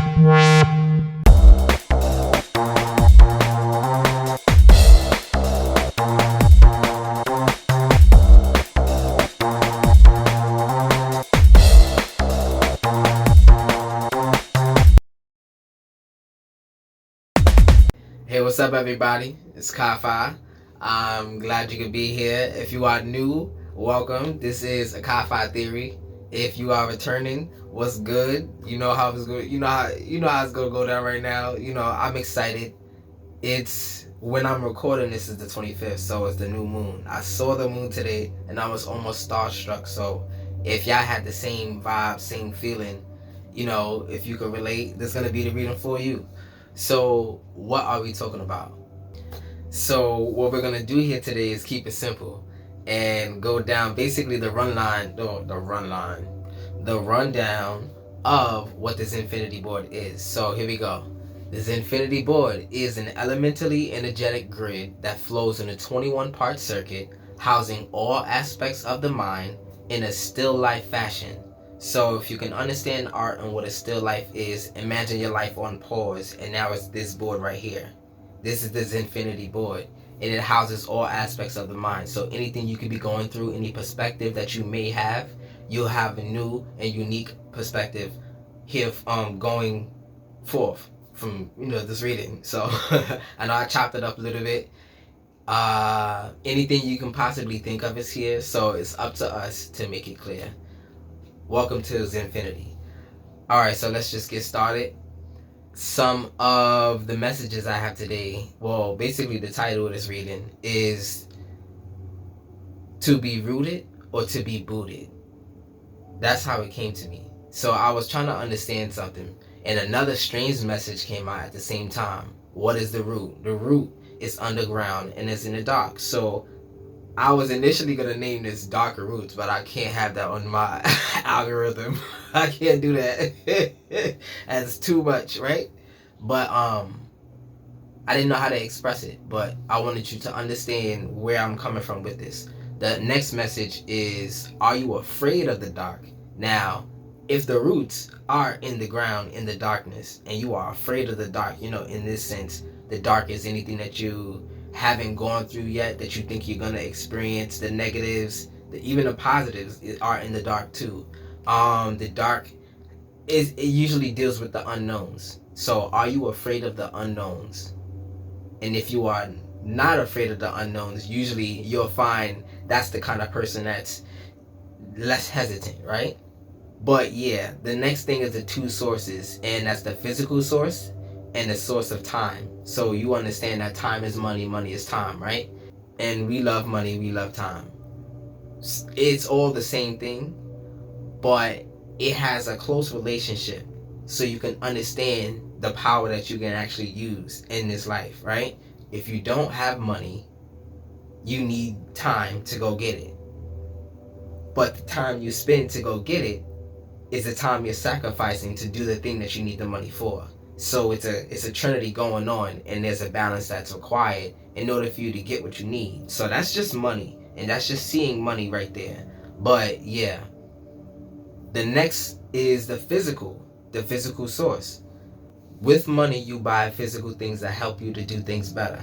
Hey, what's up everybody? It's KyFy. I'm glad you could be here. If you are new, welcome. This is a KyFy theory. If you are returning, what's good? You know how it's going. You know how it's gonna go down right now. I'm excited. It's when I'm recording this is the 25th, so it's the new moon. I saw the moon today and I was almost starstruck. So if y'all had the same vibe, same feeling, if you could relate, this is gonna be the reading for you. So what are we talking about? So what we're gonna do here today is keep it simple and go down basically the rundown of what the ZinFinity Board is. So here we go. The ZinFinity Board is an elementally energetic grid that flows in a 21-part circuit, housing all aspects of the mind in a still life fashion. So if you can understand art and what a still life is, imagine your life on pause, and now it's this board right here. This is the ZinFinity Board, and it houses all aspects of the mind. So anything you could be going through, any perspective that you may have, you'll have a new and unique perspective here going forth from this reading. So I know I chopped it up a little bit. Anything you can possibly think of is here, so it's up to us to make it clear. Welcome to ZinFinity. Alright, so let's just get started. Some of the messages I have today, well, basically the title of this reading is to be rooted or to be booted. That's how it came to me. So I was trying to understand something, and another strange message came out at the same time. What is the root? The root is underground and it's in the dark. So I was initially going to name this Darker Roots, but I can't have that on my algorithm. I can't do that. That's too much, right? But I didn't know how to express it, but I wanted you to understand where I'm coming from with this. The next message is, are you afraid of the dark? Now, if the roots are in the ground, in the darkness, and you are afraid of the dark, in this sense, the dark is anything that you haven't gone through yet, that you think you're going to experience. The negatives, even the positives are in the dark too. The dark it usually deals with the unknowns. So are you afraid of the unknowns? And if you are not afraid of the unknowns, usually you'll find that's the kind of person that's less hesitant, right? But yeah, the next thing is the two sources, and that's the physical source and the source of time. So you understand that time is money, money is time, right? And we love money, we love time. It's all the same thing, but it has a close relationship, so you can understand the power that you can actually use in this life, right? If you don't have money, you need time to go get it. But the time you spend to go get it is the time you're sacrificing to do the thing that you need the money for. So it's a trinity going on, and there's a balance that's required in order for you to get what you need. So that's just money, and that's just seeing money right there. But yeah, the next is the physical source. With money, you buy physical things that help you to do things better,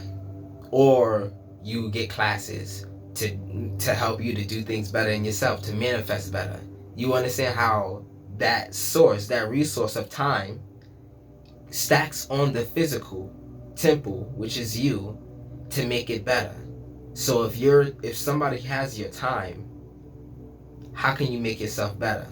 or you get classes to help you to do things better in yourself, to manifest better. You understand how that source, that resource of time, stacks on the physical temple, which is you, to make it better. So if somebody has your time, how can you make yourself better?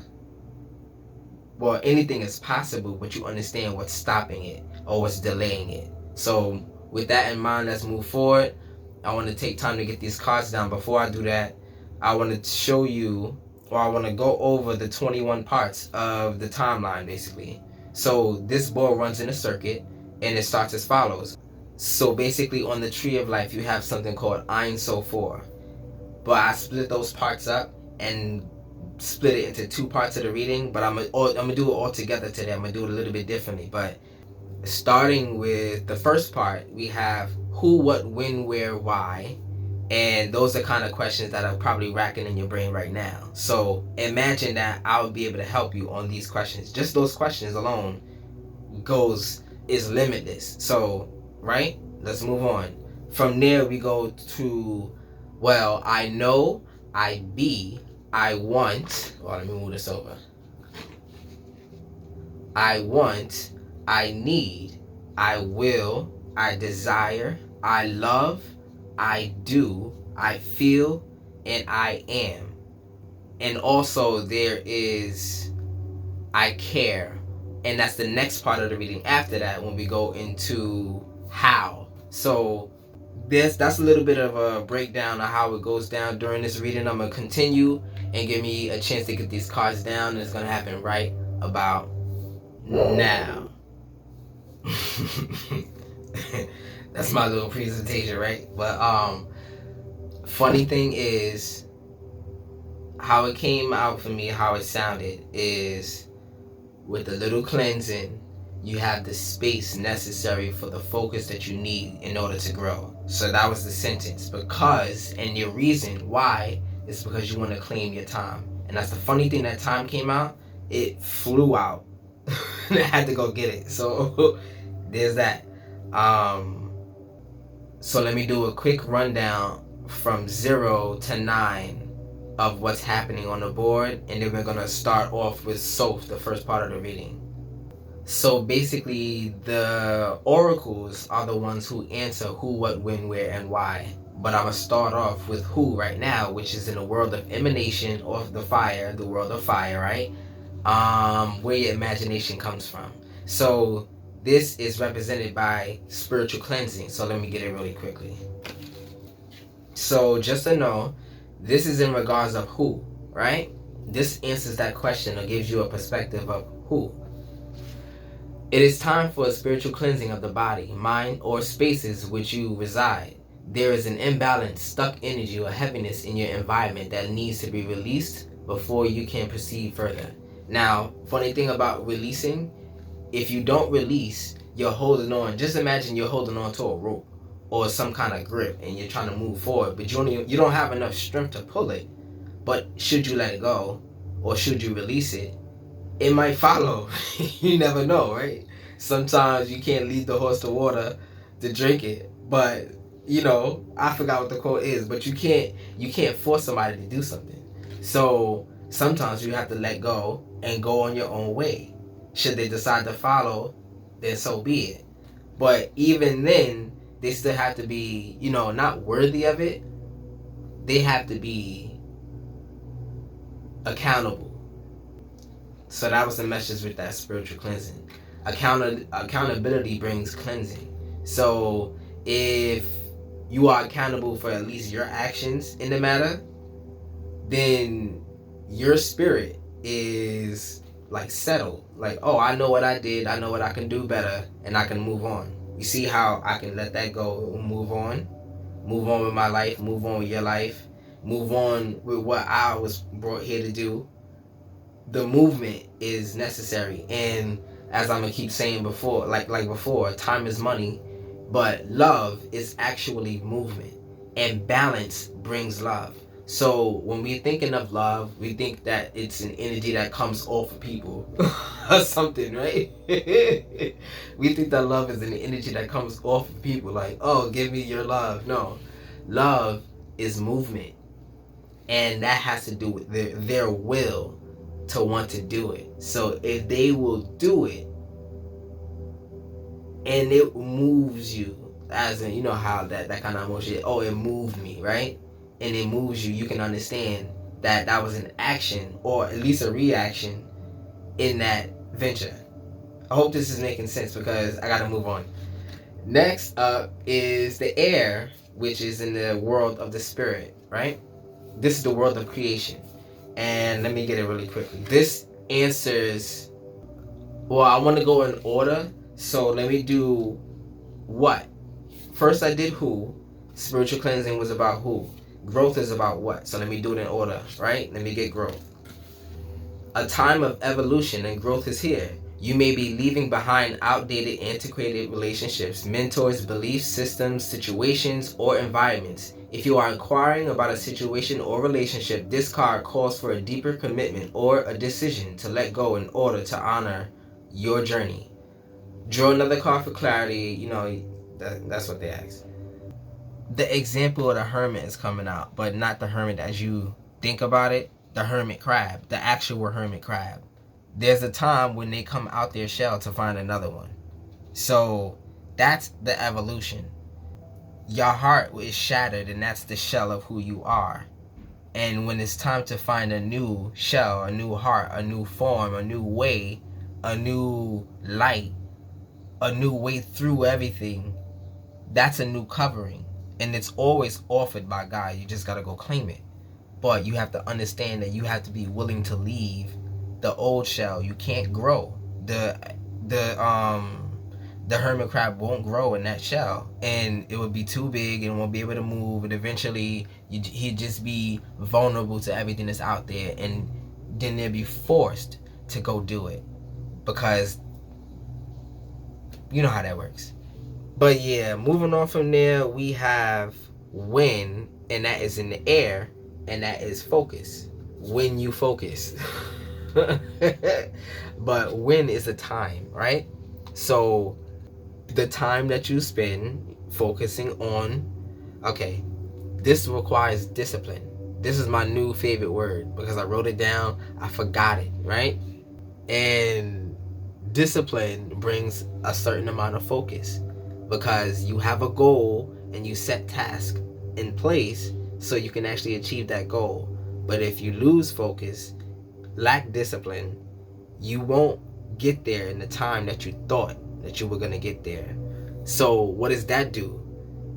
Well, anything is possible, but you understand what's stopping it or what's delaying it. So with that in mind, let's move forward. I want to take time to get these cards down. Before I do that, I want to show you, or I want to go over the 21 parts of the timeline, basically. So this board runs in a circuit, and it starts as follows. So basically on the tree of life, you have something called Ein Sof 4. But I split those parts up and split it into two parts of the reading, but I'm gonna do it all together today. I'm gonna do it a little bit differently. But starting with the first part, we have who, what, when, where, why. And those are kind of questions that are probably racking in your brain right now. So imagine that I would be able to help you on these questions. Just those questions alone is limitless. So, right? Let's move on. From there we go to, well, I know, I be, I want. Well, let me move this over. I want, I need, I will, I desire, I love, I do, I feel, and I am. And also there is I care. And that's the next part of the reading after that when we go into how. So that's a little bit of a breakdown of how it goes down during this reading. I'm going to continue and give me a chance to get these cards down. And it's going to happen right about now. That's my little presentation, right? But funny thing is, how it came out for me, how it sounded is, with the little cleansing, you have the space necessary for the focus that you need in order to grow. So that was the sentence. Because, and your reason why is because you want to claim your time. And that's the funny thing, that time came out, it flew out. And I had to go get it. So there's that. So let me do a quick rundown from 0 to 9 of what's happening on the board, and then we're going to start off with Soph, the first part of the reading. So basically, the oracles are the ones who answer who, what, when, where, and why. But I'm going to start off with who right now, which is in the world of emanation, or the fire, the world of fire, right? Where your imagination comes from. So this is represented by spiritual cleansing. So let me get it really quickly. So just to know, this is in regards of who, right? This answers that question or gives you a perspective of who. It is time for a spiritual cleansing of the body, mind, or spaces which you reside. There is an imbalance, stuck energy, or heaviness in your environment that needs to be released before you can proceed further. Now, funny thing about releasing, if you don't release, you're holding on. Just imagine you're holding on to a rope or some kind of grip and you're trying to move forward, but you don't have enough strength to pull it. But should you let it go or should you release it, it might follow. You never know, right? Sometimes you can't lead the horse to water to drink it, but I forgot what the quote is, but you can't force somebody to do something. So sometimes you have to let go and go on your own way. Should they decide to follow, then so be it. But even then, they still have to be, not worthy of it. They have to be accountable. So that was the message with that spiritual cleansing. Accountability brings cleansing. So if you are accountable for at least your actions in the matter, then your spirit is like settled. Like, oh, I know what I did. I know what I can do better, and I can move on. You see how I can let that go and move on? Move on with my life, move on with your life, move on with what I was brought here to do. The movement is necessary. And as I'm going to keep saying before, like before, time is money, but love is actually movement. And balance brings love. So when we're thinking of love, we think that it's an energy that comes off of people or something, right? We think that love is an energy that comes off of people, like, oh, give me your love. No, love is movement. And that has to do with their will to want to do it. So if they will do it and it moves you, as in, how that kind of emotion, oh, it moved me, right? And it moves you, you can understand that was an action or at least a reaction in that venture. I hope this is making sense because I gotta move on. Next up is the air, which is in the world of the spirit, right? This is the world of creation. And let me get it really quickly. This answers, well, I want to go in order. So let me do what? First I did who. Spiritual cleansing was about who. Growth is about what? So let me do it in order, right? Let me get growth. A time of evolution and growth is here. You may be leaving behind outdated, antiquated relationships, mentors, beliefs, systems, situations, or environments. If you are inquiring about a situation or relationship, this card calls for a deeper commitment or a decision to let go in order to honor your journey. Draw another card for clarity. You know, that's what they ask. The example of the hermit is coming out, but not the hermit as you think about it. The hermit crab, the actual hermit crab. There's a time when they come out their shell to find another one. So that's the evolution. Your heart is shattered, and that's the shell of who you are. And when it's time to find a new shell, a new heart, a new form, a new way, a new light, a new way through everything, that's a new covering. And it's always offered by God. You just got to go claim it. But you have to understand that you have to be willing to leave the old shell. You can't grow. The hermit crab won't grow in that shell, and it would be too big and won't be able to move, and eventually he'd just be vulnerable to everything that's out there, and then they'd be forced to go do it, because you know how that works. But yeah, moving on from there, we have when, and that is in the air, and that is focus. When you focus. But when is the time, right? So the time that you spend focusing on, okay, this requires discipline. This is my new favorite word because I wrote it down, I forgot it, right? And discipline brings a certain amount of focus because you have a goal and you set tasks in place so you can actually achieve that goal. But if you lose focus, lack discipline, you won't get there in the time that you thought that you were going to get there. So what does that do?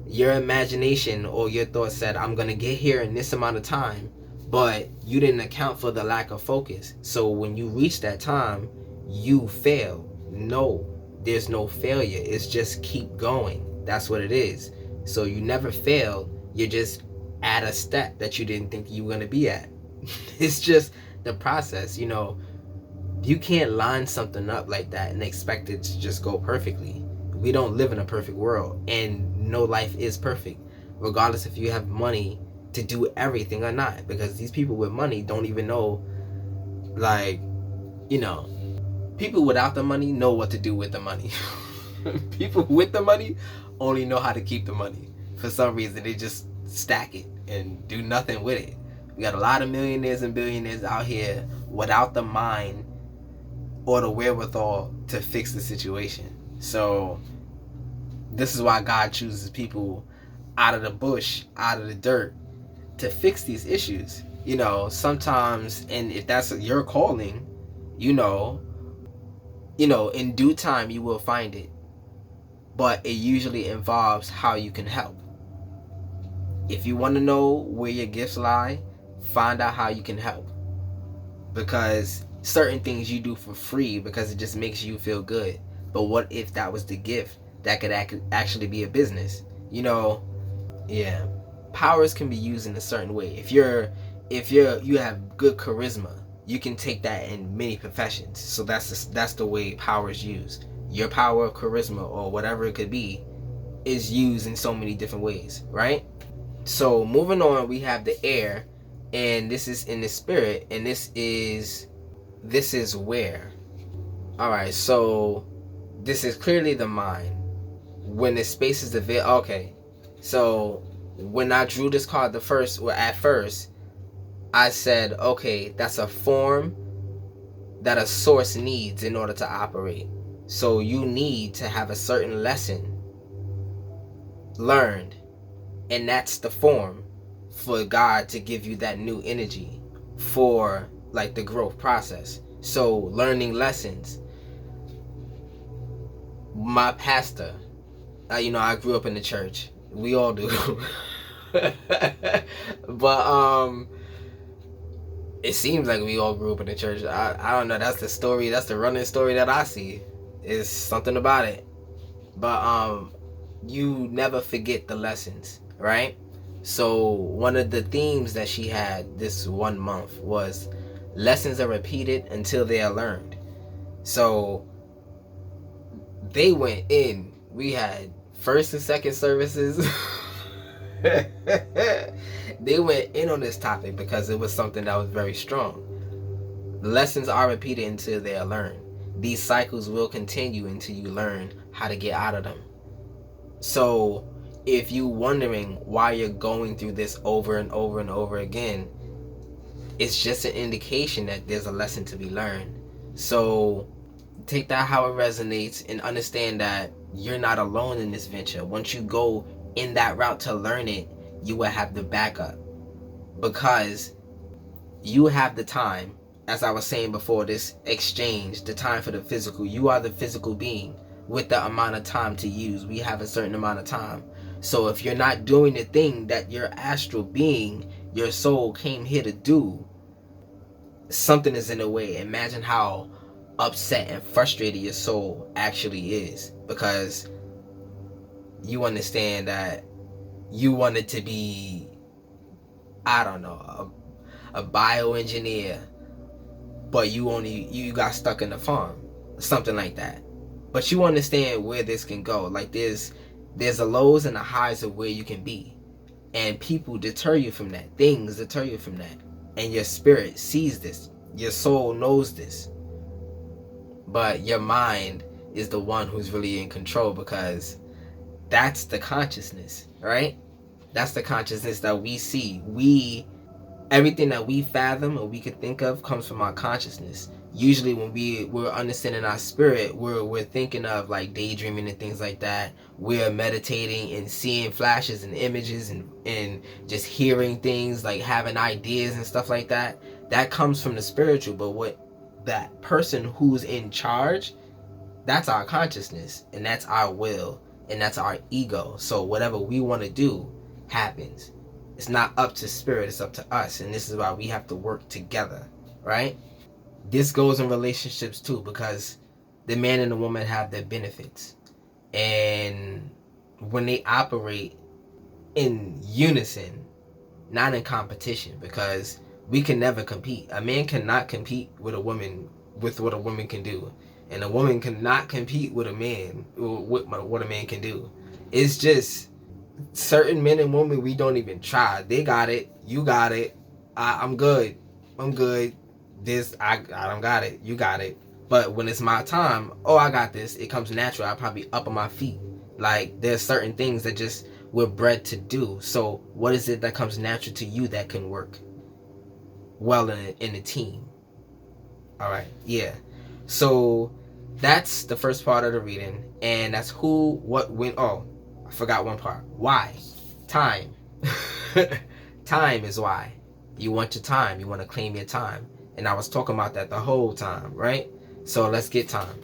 Your imagination or your thoughts said, I'm going to get here in this amount of time, but you didn't account for the lack of focus. So when you reach that time, you fail. No, there's no failure. It's just keep going. That's what it is. So you never failed. You're just at a step that you didn't think you were going to be at. It's just the process. You know, you can't line something up like that and expect it to just go perfectly. We don't live in a perfect world, and no life is perfect, regardless if you have money to do everything or not, because these people with money don't even know, like, you know, people without the money know what to do with the money. People with the money only know how to keep the money. For some reason, they just stack it and do nothing with it. We got a lot of millionaires and billionaires out here without the mind or the wherewithal to fix the situation. So this is why God chooses people out of the bush, out of the dirt, to fix these issues. You know, sometimes, and if that's your calling, you know, in due time you will find it. But it usually involves how you can help. If you want to know where your gifts lie, find out how you can help. Because certain things you do for free because it just makes you feel good. But what if that was the gift that could actually be a business? You know, yeah. Powers can be used in a certain way. If you have good charisma, you can take that in many professions. So that's the way power is used. Your power of charisma or whatever it could be is used in so many different ways, right? So moving on, we have the air, and this is in the spirit, and this is where. All right, so this is clearly the mind. When the space is available, okay. So when I drew this card at first, I said, okay, that's a form that a source needs in order to operate. So you need to have a certain lesson learned, and that's the form for God to give you that new energy for like the growth process. So learning lessons. My pastor, I grew up in the church. We all do. But it seems like we all grew up in the church. I don't know. That's the story. That's the running story that I see. Is something about it. But you never forget the lessons, right? So one of the themes that she had this 1 month was lessons are repeated until they are learned. So they went in. We had first and second services. They went in on this topic because it was something that was very strong. Lessons are repeated until they are learned. these cycles will continue until you learn how to get out of them. So if you wondering why you're going through this over and over and over again, it's just an indication that there's a lesson to be learned. So take that how it resonates and understand that you're not alone in this venture. Once you go in that route to learn it, you will have the backup, because you have the time. As I was saying before, this exchange, the time for the physical. You are the physical being with the amount of time to use. We have a certain amount of time. So if you're not doing the thing that your astral being, your soul came here to do, something is in the way. Imagine how upset and frustrated your soul actually is, because you understand that you wanted to be, I don't know, a bioengineer, but you got stuck in the farm, something like that. But you understand where this can go. Like there's the lows and the highs of where you can be, and people deter you from that. Things deter you from that, and your spirit sees this. Your soul knows this, but your mind is the one who's really in control, because that's the consciousness, right? That's the consciousness that we see. Everything that we fathom or we could think of comes from our consciousness. Usually when we're understanding our spirit, we're thinking of like daydreaming and things like that. We're meditating and seeing flashes and images and just hearing things, like having ideas and stuff like that. That comes from the spiritual. But what that person who's in charge, that's our consciousness, and that's our will, and that's our ego. So whatever we want to do happens. It's not up to spirit, it's up to us. And this is why we have to work together, right? This goes in relationships too, because the man and the woman have their benefits. And when they operate in unison, not in competition, because we can never compete. A man cannot compete with a woman with what a woman can do. And a woman cannot compete with a man with what a man can do. It's just certain men and women, we don't even try. They got it. You got it. I'm good. This, I don't got it. You got it. But when it's my time, I got this. It comes natural. I'll probably up on my feet. Like, there's certain things that just we're bred to do. So what is it that comes natural to you that can work well in a team? All right. Yeah. So that's the first part of the reading. And that's who, what, when. Oh, I forgot one part. Why? Time. Time is why. You want your time. You want to claim your time. And I was talking about that the whole time, right? So let's get time.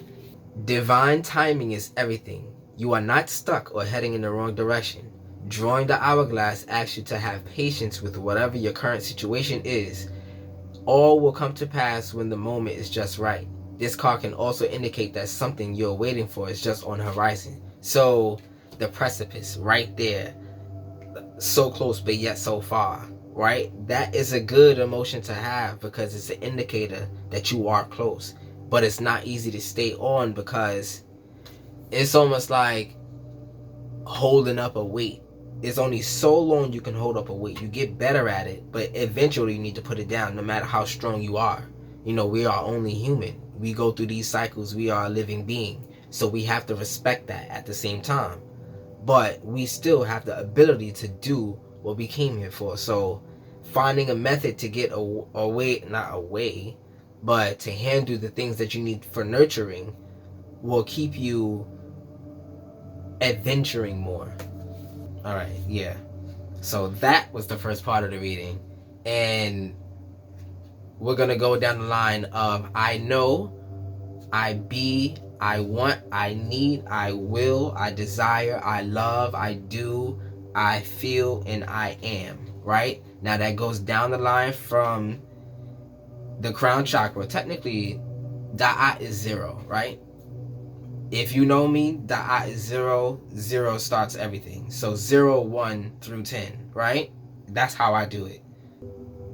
Divine timing is everything. You are not stuck or heading in the wrong direction. Drawing the hourglass asks you to have patience with whatever your current situation is. All will come to pass when the moment is just right. This card can also indicate that something you're waiting for is just on the horizon. So the precipice right there, so close but yet so far, right? That is a good emotion to have, because it's an indicator that you are close. But it's not easy to stay on, because it's almost like holding up a weight. It's only so long you can hold up a weight. You get better at it, but eventually you need to put it down, no matter how strong you are. You know, we are only human. We go through these cycles. We are a living being. So we have to respect that at the same time. But we still have the ability to do what we came here for. So finding a method to get away, not away, but to handle the things that you need for nurturing will keep you adventuring more. All right, yeah. So that was the first part of the reading. And we're going to go down the line of I know, I be, I want, I need, I will, I desire, I love, I do, I feel, and I am, right? Now that goes down the line from the crown chakra. Technically, Da'at is 0, right? If you know me, Da'at is 0. 0 starts everything. So 0, 1 through 10, right? That's how I do it.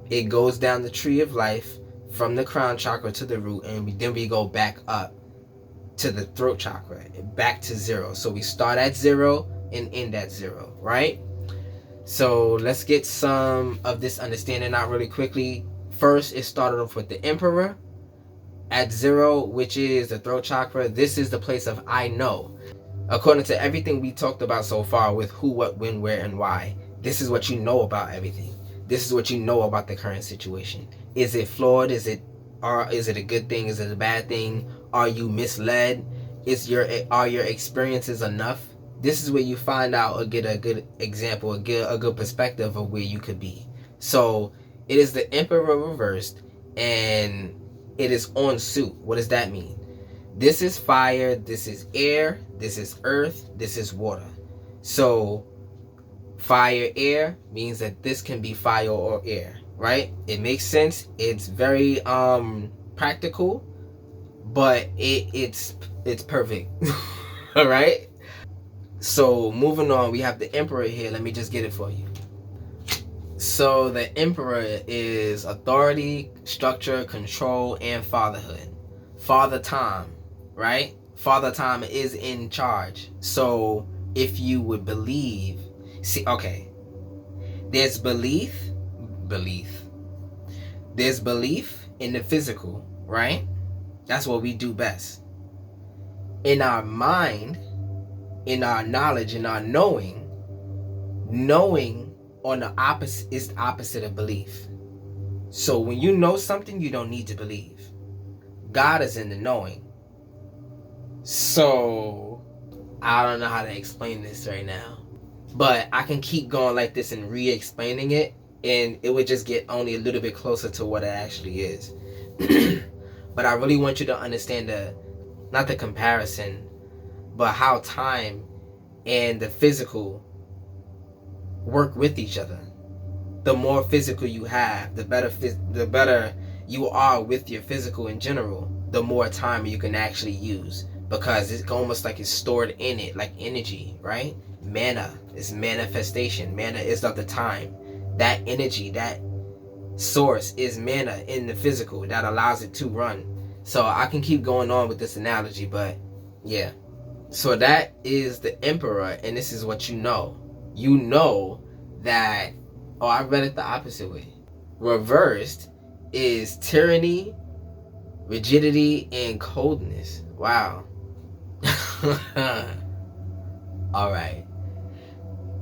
It goes down the tree of life from the crown chakra to the root, and then we go back up to the throat chakra, back to 0. So we start at 0 and end at 0, right? So let's get some of this understanding out really quickly. First, it started off with the emperor. At 0, which is the throat chakra, this is the place of I know. According to everything we talked about so far with who, what, when, where, and why, this is what you know about everything. This is what you know about the current situation. Is it flawed? Is it a good thing? Is it a bad thing? Are you misled? Are your experiences enough? This is where you find out or get a good example, get a good perspective of where you could be. So it is the Emperor reversed, and it is on suit. What does that mean? This is fire, this is air, this is earth, this is water. So fire, air means that this can be fire or air, right? It makes sense. It's very practical, but it's perfect. All right? So moving on, we have the Emperor here. Let me just get it for you. So the Emperor is authority, structure, control, and fatherhood. Father time, right? Father time is in charge. So if you would believe, okay, there's belief. There's belief in the physical, right? That's what we do best. In our mind, in our knowledge, in our knowing on the opposite is the opposite of belief. So when you know something, you don't need to believe. God is in the knowing. So I don't know how to explain this right now, but I can keep going like this and re-explaining it, and it would just get only a little bit closer to what it actually is. But I really want you to understand not the comparison, but how time and the physical work with each other. The more physical you have, the better you are with your physical in general, the more time you can actually use, because it's almost like it's stored in it, like energy, right? Mana is manifestation. Mana is of the time. That energy, that source is mana in the physical that allows it to run. So I can keep going on with this analogy, but yeah. So that is the Emperor, and this is what you know. You know that, I read it the opposite way. Reversed is tyranny, rigidity, and coldness. Wow. All right.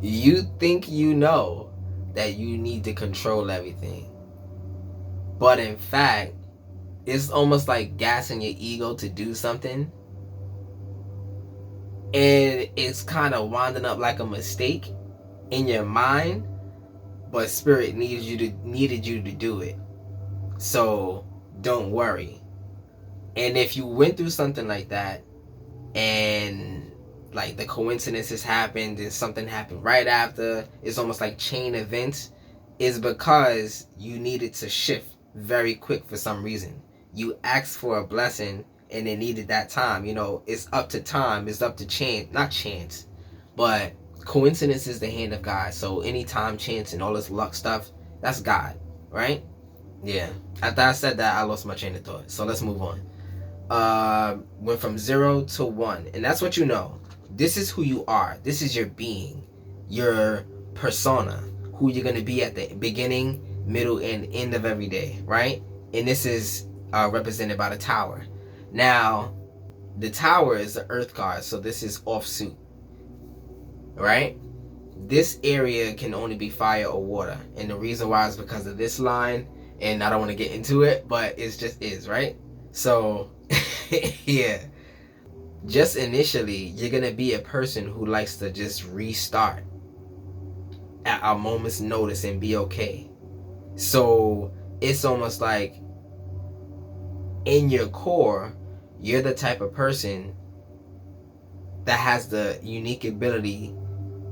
You think you know that you need to control everything, but in fact, it's almost like gassing your ego to do something, and it's kind of winding up like a mistake in your mind, but spirit needed you to do it. So don't worry. And if you went through something like that, and like the coincidences happened and something happened right after, it's almost like chain events, is because you needed to shift very quick for some reason. You asked for a blessing and it needed that time. It's up to time, it's up to chance, not chance, but coincidence is the hand of God. So anytime, chance, and all this luck stuff, that's God, right? Yeah. After I said that, I lost my train of thought. So let's move on. Went from 0 to 1, and that's what you know. This is who you are. This is your being, your persona, who you're going to be at the beginning, middle, and end of every day, right? And this is represented by the tower. Now, the tower is the earth card, so this is off suit, right? This area can only be fire or water, and the reason why is because of this line, and I don't want to get into it, but it just is, right? So yeah, just initially, you're gonna be a person who likes to just restart at a moment's notice and be okay. So it's almost like in your core, you're the type of person that has the unique ability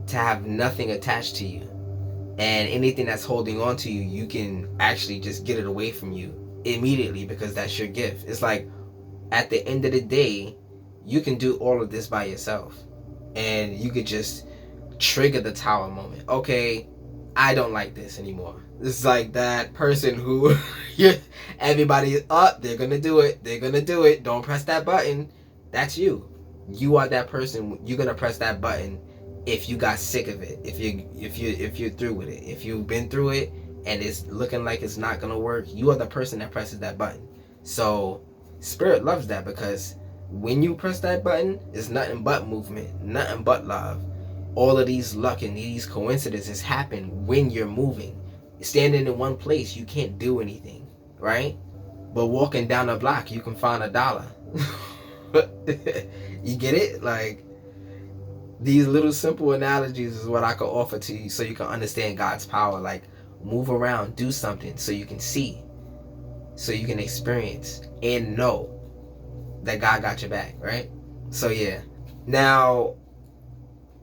to have nothing attached to you, and anything that's holding on to you, you can actually just get it away from you immediately, because that's your gift. It's like at the end of the day, you can do all of this by yourself, and you could just trigger the tower moment. Okay, I don't like this anymore. It's like that person who everybody is up, they're gonna do it, don't press that button. That's you are that person. You're gonna press that button if you got sick of it, if you're through with it, if you've been through it and it's looking like it's not gonna work. You are the person that presses that button. So Spirit loves that, because when you press that button, it's nothing but movement, nothing but love. All of these luck and these coincidences happen when you're moving. Standing in one place, you can't do anything, right? But walking down a block, you can find $1. You get it? Like, these little simple analogies is what I could offer to you so you can understand God's power. Like, move around, do something so you can see, so you can experience and know that God got your back, right? So yeah. Now,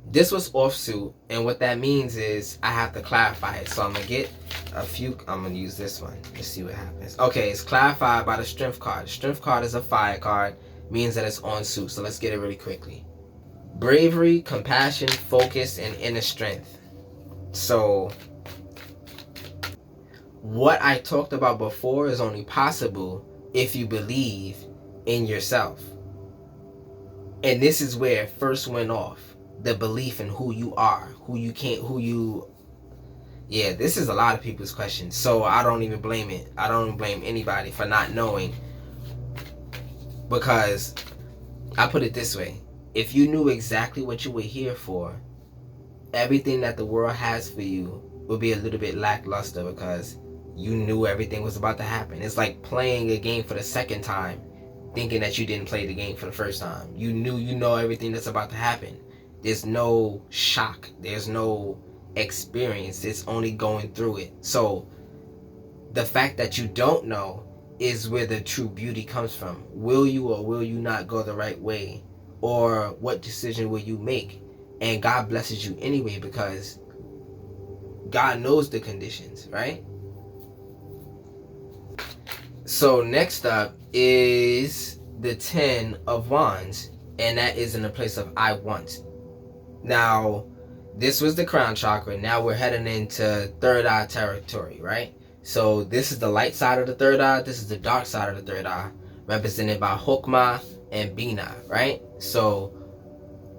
this was offsuit, and what that means is I have to clarify it. So I'm gonna get I'm gonna use this one. Let's see what happens. Okay, it's clarified by the strength card. The strength card is a fire card, means that it's on suit. So let's get it really quickly. Bravery, compassion, focus, and inner strength. So what I talked about before is only possible if you believe in yourself. And this is where it first went off. The belief in who you are, yeah, this is a lot of people's questions. So I don't even blame it. I don't blame anybody for not knowing. Because I put it this way. If you knew exactly what you were here for, everything that the world has for you would be a little bit lackluster, because you knew everything was about to happen. It's like playing a game for the second time, thinking that you didn't play the game for the first time. You know everything that's about to happen. There's no shock. There's no experience. It's only going through it. So the fact that you don't know is where the true beauty comes from. Will you or will you not go the right way? Or what decision will you make? And God blesses you anyway, because God knows the conditions, right? So next up is the 10 of Wands, and that is in the place of I want. Now, this was the crown chakra. Now we're heading into third eye territory, right? So this is the light side of the third eye. This is the dark side of the third eye, represented by Hokmah and Bina, right? So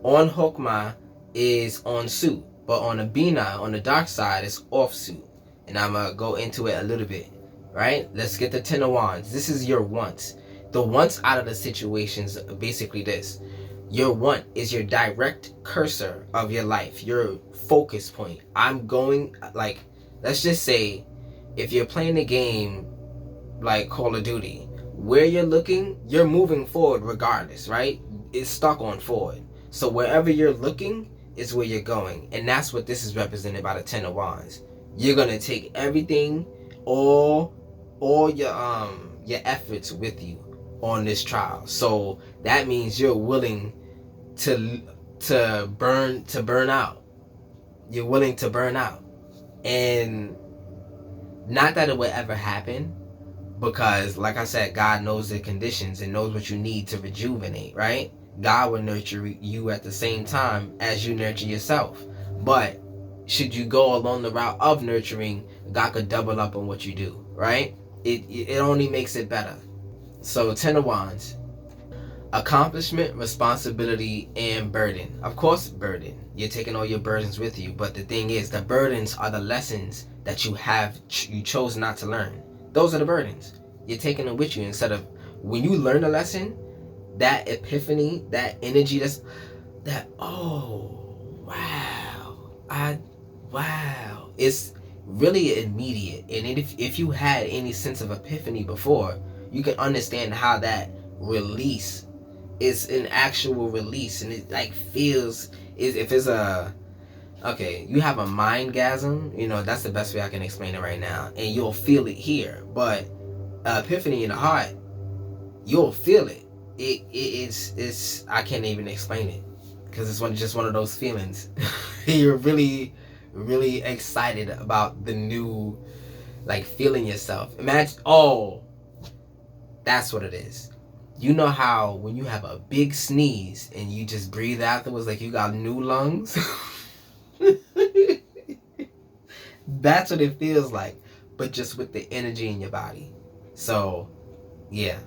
on Hokmah is on suit, but on the Bina, on the dark side, is off suit. And I'm going to go into it a little bit, right? Let's get the 10 of Wands. This is your wants. The wants out of the situations, basically this. Your want is your direct cursor of your life, your focus point. I'm going, like, let's just say, if you're playing a game like Call of Duty, where you're looking, you're moving forward regardless, right? It's stuck on forward. So wherever you're looking is where you're going. And that's what this is represented by the 10 of Wands. You're going to take everything, all your efforts with you on this trial. So that means you're willing to burn out. You're willing to burn out. And not that it would ever happen, because like I said, God knows the conditions and knows what you need to rejuvenate, right? God will nurture you at the same time as you nurture yourself. But should you go along the route of nurturing, God could double up on what you do, right? It only makes it better. So 10 of Wands. Accomplishment, responsibility, and burden. Of course, burden. You're taking all your burdens with you. But the thing is, the burdens are the lessons that you chose not to learn. Those are the burdens. You're taking them with you, instead of when you learn a lesson, that epiphany, that energy, oh, wow. It's really immediate. And if you had any sense of epiphany before, you can understand how that release is an actual release. And it like feels, if it's you have a mindgasm, that's the best way I can explain it right now, and you'll feel it here. But epiphany in the heart, you'll feel it. It's I can't even explain it, because it's just one of those feelings. You're really, really excited about the new, like, feeling yourself. Imagine, that's what it is. You know how when you have a big sneeze and you just breathe afterwards like you got new lungs? That's what it feels like, but just with the energy in your body. So, yeah,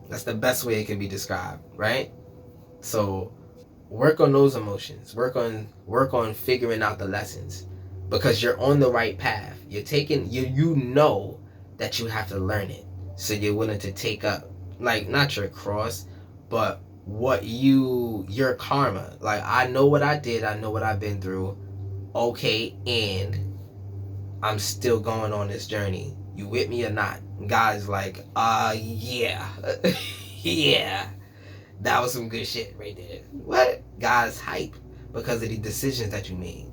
that's the best way it can be described, right? So, work on those emotions. Work on figuring out the lessons, because you're on the right path. You're taking, you know that you have to learn it. So you're willing to take up like, not your cross, but your karma. Like, I know what I did, I know what I've been through. Okay, and I'm still going on this journey. You with me or not? God's like, yeah. Yeah. That was some good shit right there. What? God's hype because of the decisions that you made.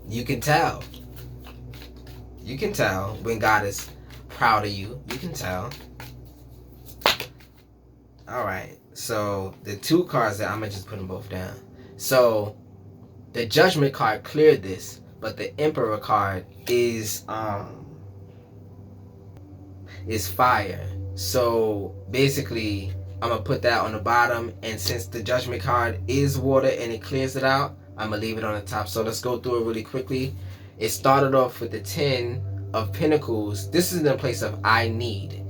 You can tell. You can tell when God is proud of you. You can tell. Alright. So, the two cards that I'm going to just put them both down. So, the Judgment card cleared this, but the Emperor card is fire. So, basically, I'm going to put that on the bottom, and since the Judgment card is water and it clears it out, I'm going to leave it on the top. So, let's go through it really quickly. It started off with the 10 of Pentacles. This is in the place of I need.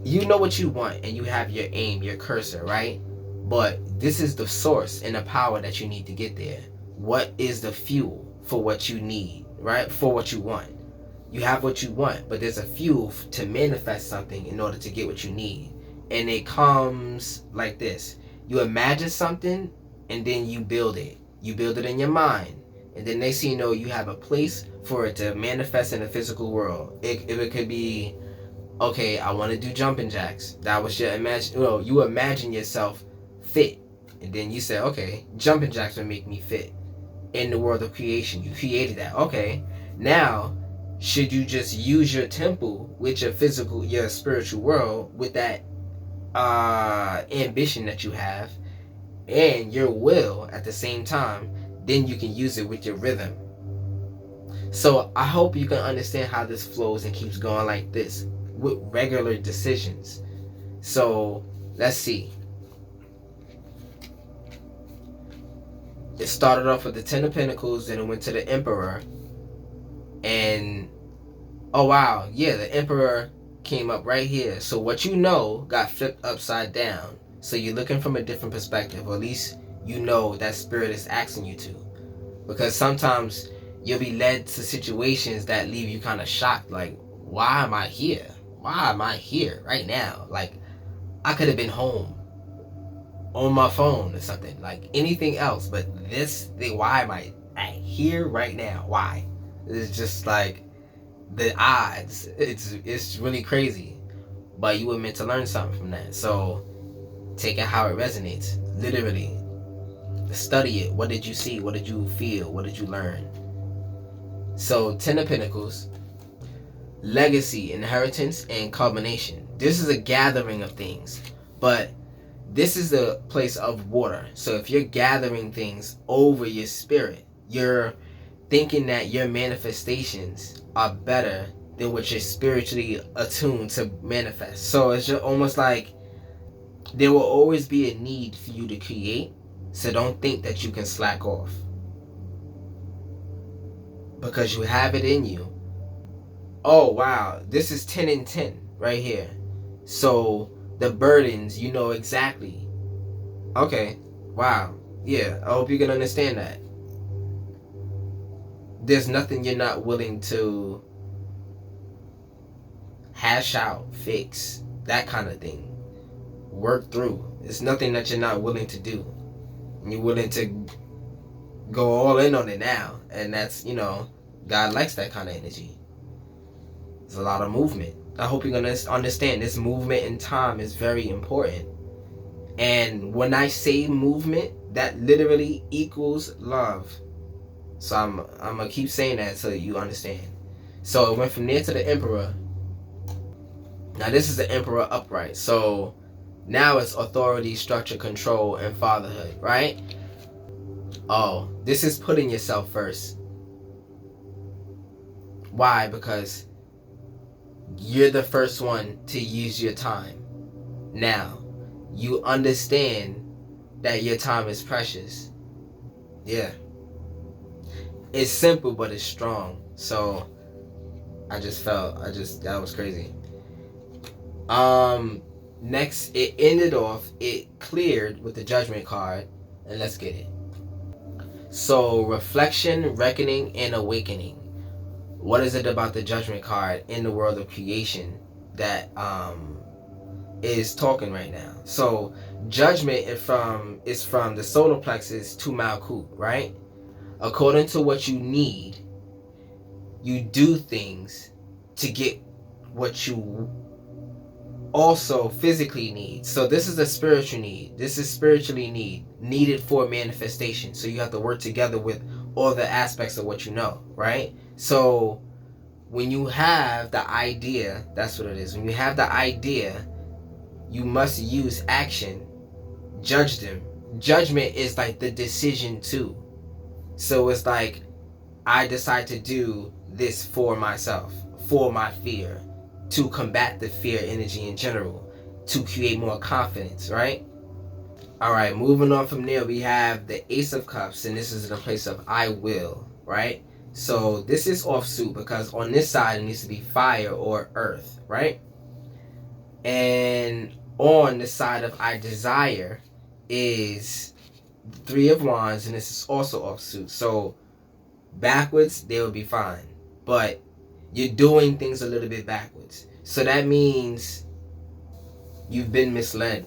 You know what you want, and you have your aim, your cursor, right? But this is the source and the power that you need to get there. What is the fuel for what you need, right? For what you want. You have what you want, but there's a fuel to manifest something in order to get what you need. And it comes like this. You imagine something, and then you build it. You build it in your mind. And then next thing you know, you have a place for it to manifest in the physical world. It could be, okay, I want to do jumping jacks. That was your imagine. Well, you imagine yourself fit, and then you say, okay, jumping jacks will make me fit in the world of creation. You created that. Okay, now should you just use your temple with your physical, your spiritual world with that ambition that you have and your will at the same time? Then you can use it with your rhythm. So I hope you can understand how this flows and keeps going like this with regular decisions. So let's see. It started off with the 10 of Pentacles, then it went to the Emperor. And oh wow, yeah, the Emperor came up right here. So what you know got flipped upside down. So you're looking from a different perspective, or at least you know that Spirit is asking you to. Because sometimes you'll be led to situations that leave you kind of shocked, like, why am I here? Why am I here right now? Like, I could have been home on my phone or something, like anything else, but this thing, why am I here right now? Why? It's just like the odds. It's really crazy, but you were meant to learn something from that. So take it how it resonates. Literally study it. What did you see? What did you feel? What did you learn? So 10 of Pentacles, legacy, inheritance, and culmination. This is a gathering of things, but this is the place of water. So if you're gathering things over your spirit, you're thinking that your manifestations are better than what you're spiritually attuned to manifest. So it's just almost like there will always be a need for you to create. So don't think that you can slack off, because you have it in you. Oh wow, this is 10 and 10 right here. So the burdens, you know exactly. Okay, wow, yeah, I hope you can understand that. There's nothing you're not willing to hash out, fix, that kind of thing, work through. There's nothing that you're not willing to do. And you're willing to go all in on it now. And that's, God likes that kind of energy. There's a lot of movement. I hope you're going to understand this movement in time is very important. And when I say movement, that literally equals love. So I'm going to keep saying that so you understand. So it went from there to the Emperor. Now this is the Emperor upright. So now it's authority, structure, control, and fatherhood, right? Oh, this is putting yourself first. Why? Because you're the first one to use your time. Now, you understand that your time is precious. Yeah. It's simple, but it's strong. So, that was crazy. Next, it ended off, it cleared with the Judgment card, and let's get it. So, reflection, reckoning, and awakening. What is it about the Judgment card in the world of creation that is talking right now. So judgment is from the solar plexus to Malkuth, right? According to what you need, you do things to get what you also physically need. So this is a spiritual need. This is spiritually needed for manifestation. So you have to work together with all the aspects of what you know, right? So when you have the idea, that's what it is. When you have the idea, you must use action, judge them. Judgment is like the decision too. So it's like, I decide to do this for myself, for my fear, to combat the fear energy in general, to create more confidence, right? All right, moving on from there, we have the Ace of Cups, and this is in the place of I will, right? So this is offsuit because on this side it needs to be fire or earth, right? And on the side of I desire is the Three of Wands, and this is also offsuit. So backwards, they will be fine. But you're doing things a little bit backwards. So that means you've been misled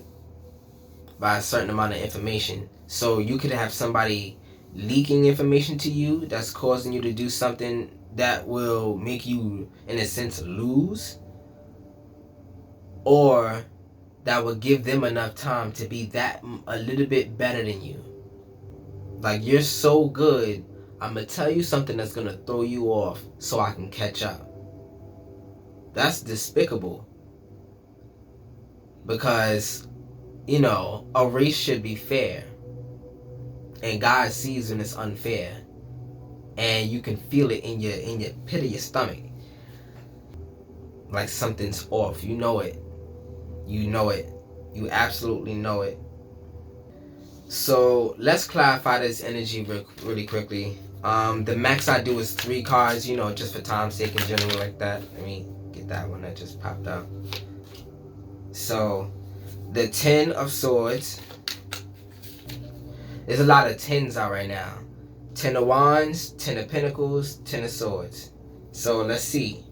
by a certain amount of information. So you could have somebody leaking information to you that's causing you to do something that will make you, in a sense, lose. Or that will give them enough time to be that a little bit better than you. Like, you're so good, I'm going to tell you something that's going to throw you off so I can catch up. That's despicable. Because, you know, a race should be fair. And God sees when it's unfair. And you can feel it in your pit of your stomach. Like something's off. You know it. You know it. You absolutely know it. So let's clarify this energy really quickly. The max I do is 3 cards, you know, just for time's sake in general like that. Let me get that one that just popped up. So the 10 of Swords. There's a lot of 10s out right now. 10 of Wands, 10 of Pentacles, 10 of Swords. So let's see.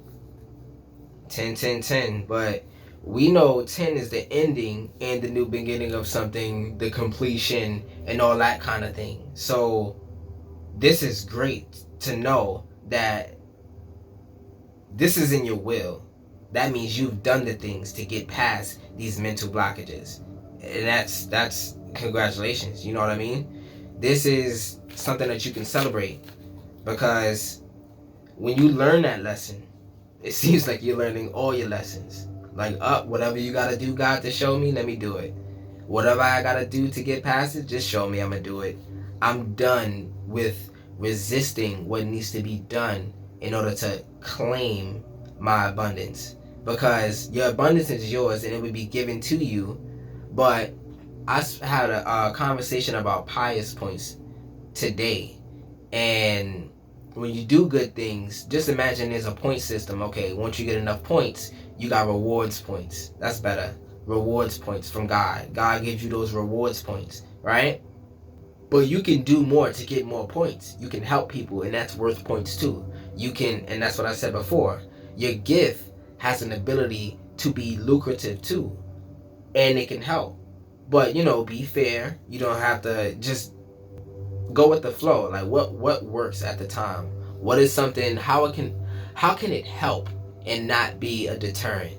10, 10, 10. But we know 10 is the ending and the new beginning of something, the completion, and all that kind of thing. So this is great to know that this is in your will. That means you've done the things to get past these mental blockages. And that's congratulations. You know what I mean? This is something that you can celebrate, because when you learn that lesson, it seems like you're learning all your lessons. Like, whatever you gotta do, God, to show me, let me do it. Whatever I gotta do to get past it, just show me, I'm gonna do it. I'm done with resisting what needs to be done in order to claim my abundance. Because your abundance is yours and it would be given to you. But I had a conversation about pious points today. And when you do good things, just imagine there's a point system. Okay, once you get enough points, you got rewards points. That's better. Rewards points from God. God gives you those rewards points, right? But you can do more to get more points. You can help people, and that's worth points too. You can, and that's what I said before. Your gift has an ability to be lucrative too, and it can help. But, you know, be fair. You don't have to just go with the flow. Like, what works at the time? What is something? How can it help and not be a deterrent?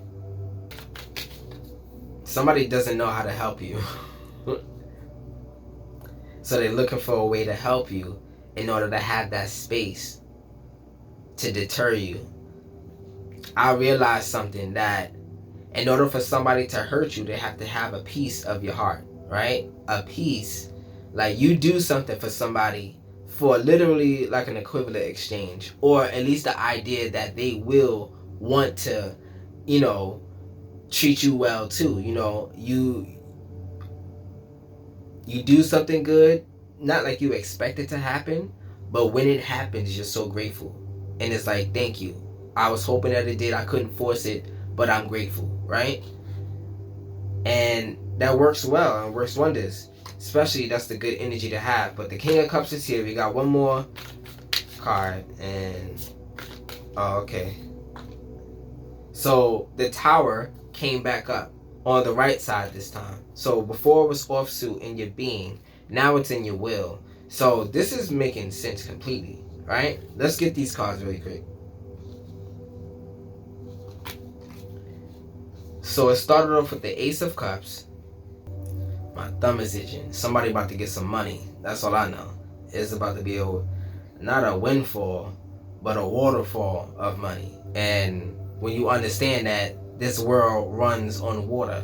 Somebody doesn't know how to help you. So they're looking for a way to help you in order to have that space to deter you. I realized something, that in order for somebody to hurt you, they have to have a piece of your heart, right? A piece. Like, you do something for somebody for literally like an equivalent exchange, or at least the idea that they will want to, you know, treat you well too. You know, you do something good, not like you expect it to happen, but when it happens, you're so grateful. And it's like, thank you. I was hoping that it did. I couldn't force it, but I'm grateful, right? And that works well and works wonders. Especially, that's the good energy to have. But the King of Cups is here. We got one more card. And, oh, okay. So the Tower came back up. on the right side this time. So before it was offsuit in your being, now it's in your will. So this is making sense completely, right? Let's get these cards really quick. So it started off with the Ace of Cups. My thumb is itching. Somebody about to get some money. That's all I know. It's about to be not a windfall, but a waterfall of money. And when you understand that this world runs on water,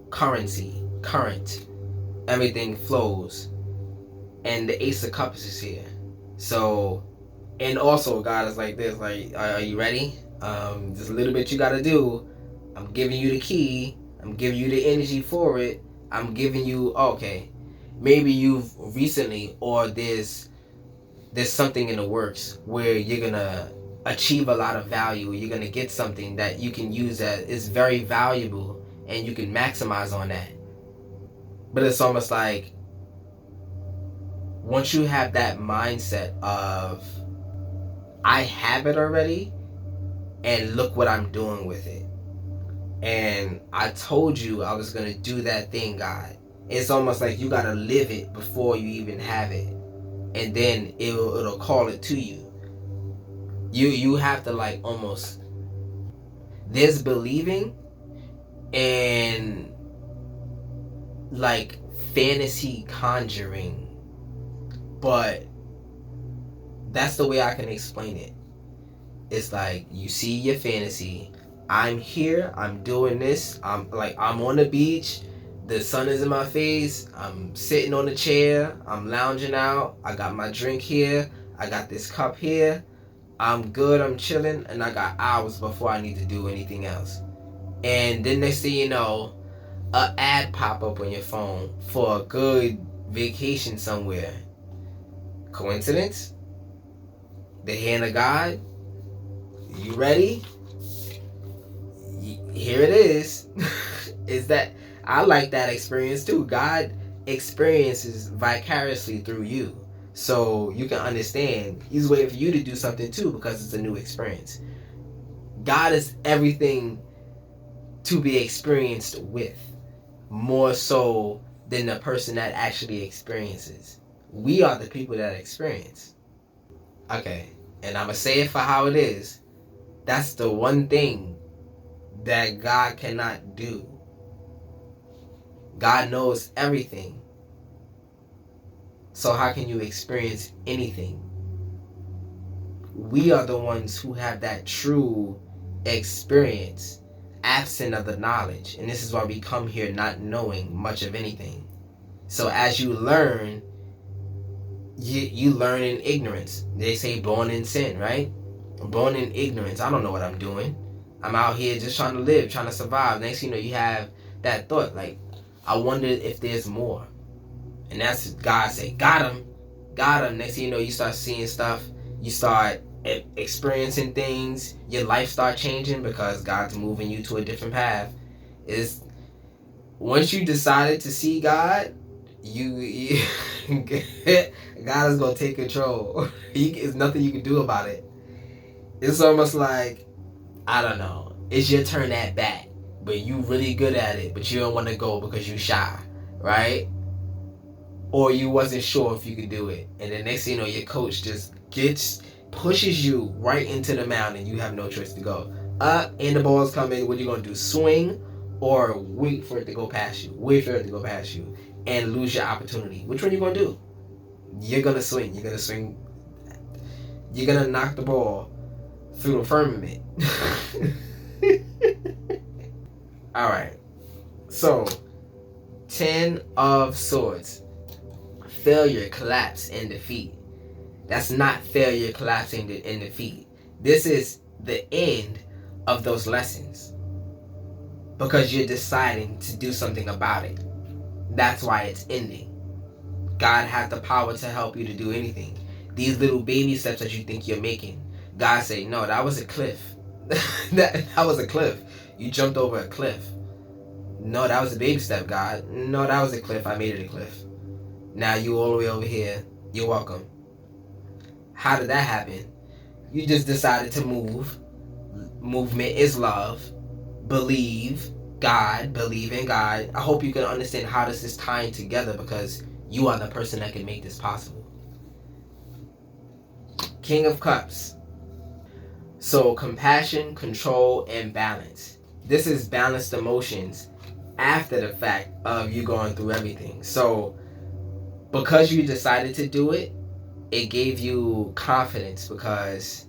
currency, current, everything flows, and the Ace of Cups is here. So, and also God is like this, like, are you ready? Just a little bit you gotta do. I'm giving you the key. I'm giving you the energy for it. I'm giving you, okay, maybe you've recently, or there's something in the works where you're gonna achieve a lot of value. You're gonna get something that you can use that is very valuable, and you can maximize on that. But it's almost like once you have that mindset of, I have it already, and look what I'm doing with it. And I told you I was gonna do that thing, God. It's almost like you gotta live it before you even have it, and then it'll call it to you. You have to, like, almost, there's believing and like fantasy conjuring, but that's the way I can explain it. It's like you see your fantasy. I'm here, I'm doing this, I'm on the beach, the sun is in my face, I'm sitting on the chair, I'm lounging out, I got my drink here, I got this cup here, I'm good, I'm chilling, and I got hours before I need to do anything else. And then next thing you know, an ad pop up on your phone for a good vacation somewhere. Coincidence? The hand of God? You ready? Here it is. Is that, I like that experience too. God experiences vicariously through you, so you can understand He's waiting for you to do something too, because it's a new experience. God is everything to be experienced with, more so than the person that actually experiences. We are the people that experience. Okay, and I'm gonna say it for how it is. That's the one thing that God cannot do. God knows everything. So how can you experience anything? We are the ones who have that true experience, absent of the knowledge. And this is why we come here not knowing much of anything. So as you learn, you learn in ignorance. They say born in sin, right? Born in ignorance. I don't know what I'm doing. I'm out here just trying to live, trying to survive. Next thing you know, you have that thought, like, I wonder if there's more. And that's God say, got him. Next thing you know, you start seeing stuff. You start experiencing things. Your life start changing because God's moving you to a different path. Is once you decided to see God, you God is gonna take control. There's nothing you can do about it. It's almost like, I don't know, it's your turn at bat, but you really good at it, but you don't want to go because you shy, right? Or you wasn't sure if you could do it, and the next thing you know, your coach just pushes you right into the mound, and you have no choice to go up, and the ball's coming. What you gonna do? Swing, or wait for it to go past you? Wait for it to go past you, and lose your opportunity. Which one you gonna do? You're gonna swing. You're gonna swing. You're gonna knock the ball through the firmament. Alright. So, 10 of Swords. Failure, collapse, and defeat. That's not failure, collapsing, and defeat. This is the end of those lessons. Because you're deciding to do something about it. That's why it's ending. God has the power to help you to do anything. These little baby steps that you think you're making, God say, no, that was a cliff. that was a cliff. You jumped over a cliff. No, that was a baby step, God. No, that was a cliff. I made it a cliff. Now you all the way over here. You're welcome. How did that happen? You just decided to move. Movement is love. Believe. God, believe in God. I hope you can understand how this is tying together, because you are the person that can make this possible. King of Cups. So compassion, control, and balance. This is balanced emotions after the fact of you going through everything. So because you decided to do it, it gave you confidence, because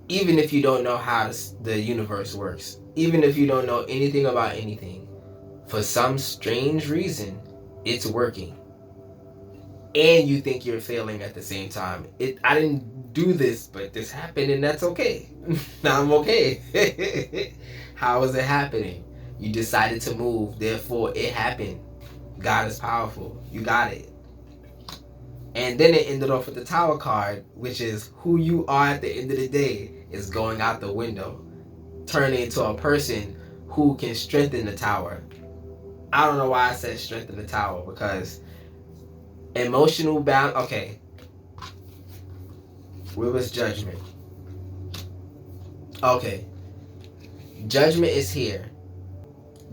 even if you don't know how the universe works, even if you don't know anything about anything, for some strange reason, it's working. And you think you're failing at the same time. I didn't do this, but this happened, and that's okay. Now I'm okay. How is it happening? You decided to move, therefore it happened. God is powerful. You got it. And then it ended off with the Tower card, which is who you are at the end of the day is going out the window, turning into a person who can strengthen the Tower. I don't know why I said strengthen the Tower, because emotional balance. Okay. Where was Judgment? Okay. Judgment is here.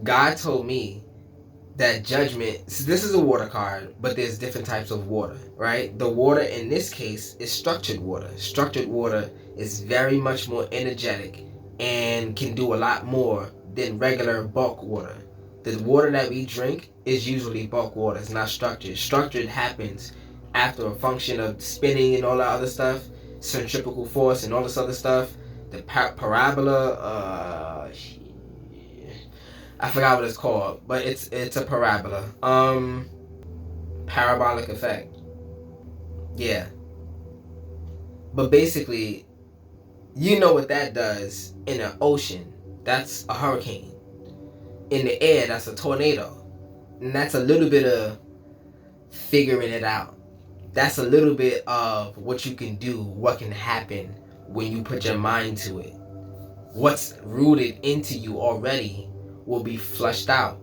God told me that Judgment, so this is a water card, but there's different types of water, right? The water in this case is structured water. Structured water is very much more energetic and can do a lot more than regular bulk water. The water that we drink is usually bulk water. It's not structured. Structured happens after a function of spinning and all that other stuff, centrifugal force and all this other stuff. The parabola, I forgot what it's called, but it's a parabola. Parabolic effect. Yeah. But basically, you know what that does in an ocean. That's a hurricane. In the air, that's a tornado. And that's a little bit of figuring it out. That's a little bit of what you can do, what can happen when you put your mind to it. What's rooted into you already will be flushed out,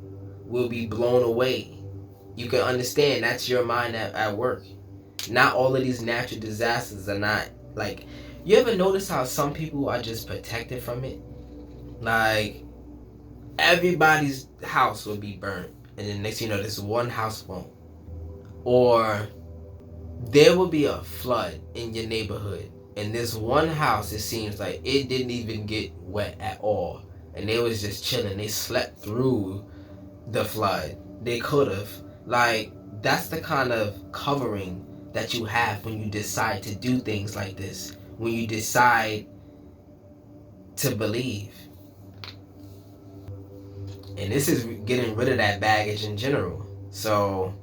will be blown away. You can understand that's your mind at work. Not all of these natural disasters are not like, you ever notice how some people are just protected from it? Like, everybody's house will be burnt, and then next thing you know, this one house won't. Or there will be a flood in your neighborhood, and this one house, it seems like it didn't even get wet at all. And they was just chilling. They slept through the flood. They could have. Like, that's the kind of covering that you have when you decide to do things like this. When you decide to believe. And this is getting rid of that baggage in general. So,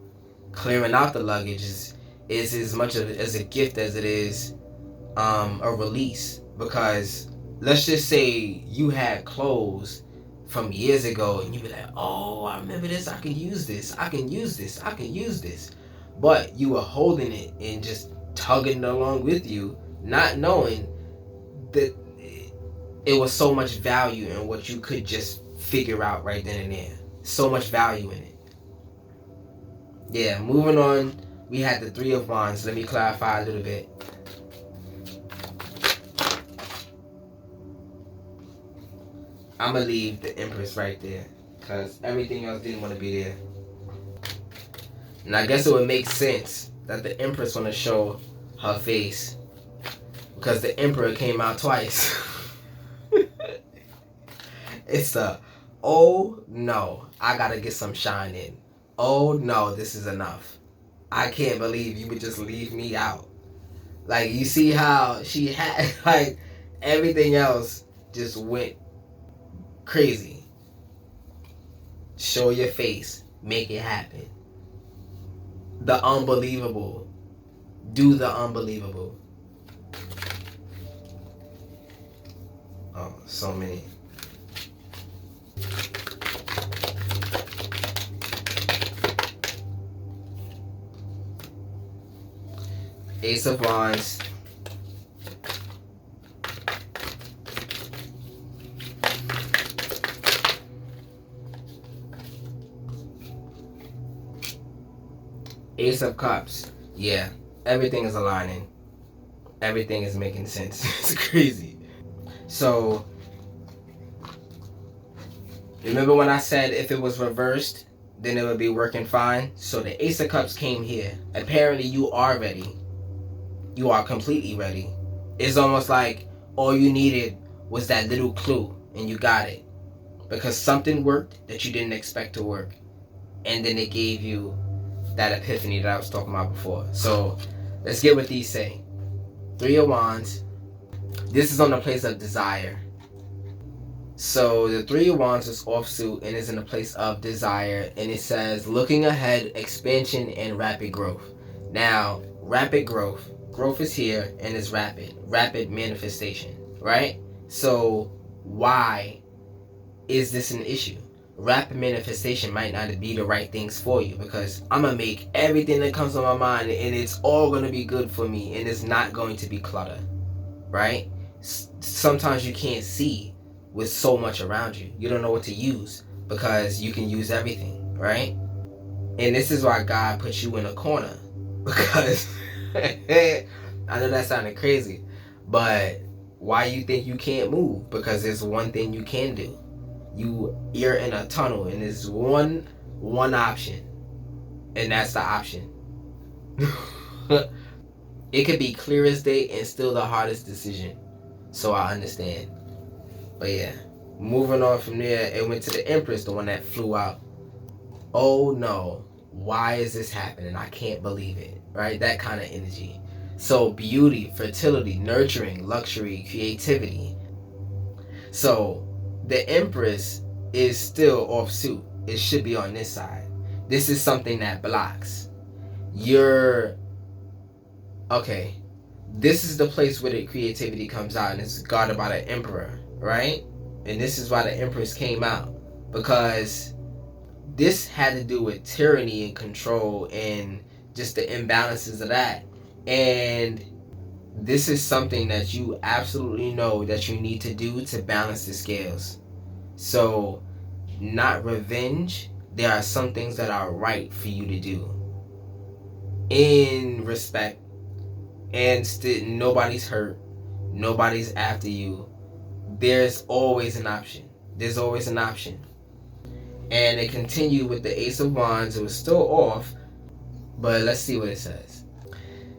clearing out the luggage is as much as a gift as it is a release. Because let's just say you had clothes from years ago and you be like, oh, I remember this, I can use this, I can use this, I can use this. But you were holding it and just tugging it along with you, not knowing that it was so much value in what you could just figure out right then and there. So much value in it. Yeah, moving on, we had the Three of Wands. Let me clarify a little bit. I'm going to leave the Empress right there, because everything else didn't want to be there. And I guess it would make sense that the Empress want to show her face, because the Emperor came out twice. It's a, oh no, I got to get some shine in. Oh no, this is enough. I can't believe you would just leave me out. Like, you see how she had, like, everything else just went crazy. Show your face. Make it happen. The unbelievable. Do the unbelievable. Oh, so many. Ace of Wands. Ace of Cups. Yeah, everything is aligning. Everything is making sense. It's crazy. So, Remember when I said if it was reversed, then it would be working fine? So the Ace of Cups came here. Apparently you are ready. You are completely ready. It's almost like all you needed was that little clue and you got it. Because something worked that you didn't expect to work. And then it gave you that epiphany that I was talking about before. So let's get what these say. 3 of Wands. This is on the place of desire. So the 3 of Wands is offsuit and is in a place of desire. And it says, looking ahead, expansion, and rapid growth. Now, rapid growth. Growth is here and is rapid. Rapid manifestation, right? So why is this an issue? Rapid manifestation might not be the right things for you, because I'm going to make everything that comes on my mind and it's all going to be good for me and it's not going to be clutter, right? Sometimes you can't see with so much around you. You don't know what to use because you can use everything, right? And this is why God put you in a corner, because I know that sounded crazy, but why you think you can't move? Because there's one thing you can do. You're in a tunnel and there's one option, and that's the option. It could be clear as day and still the hardest decision. So I understand. But yeah, moving on from there, it went to the Empress, the one that flew out. Oh no, why is this happening? I can't believe it, right? That kind of energy. So beauty, fertility, nurturing, luxury, creativity. So the Empress is still off suit. It should be on this side. This is something that blocks. Okay, this is the place where the creativity comes out, and it's guarded by the Emperor, right? And this is why the Empress came out, because this had to do with tyranny and control and just the imbalances of that. And this is something that you absolutely know that you need to do to balance the scales. So, not revenge. There are some things that are right for you to do in respect, and nobody's hurt, nobody's after you. There's always an option. And it continued with the Ace of Wands. It was still off, but let's see what it says.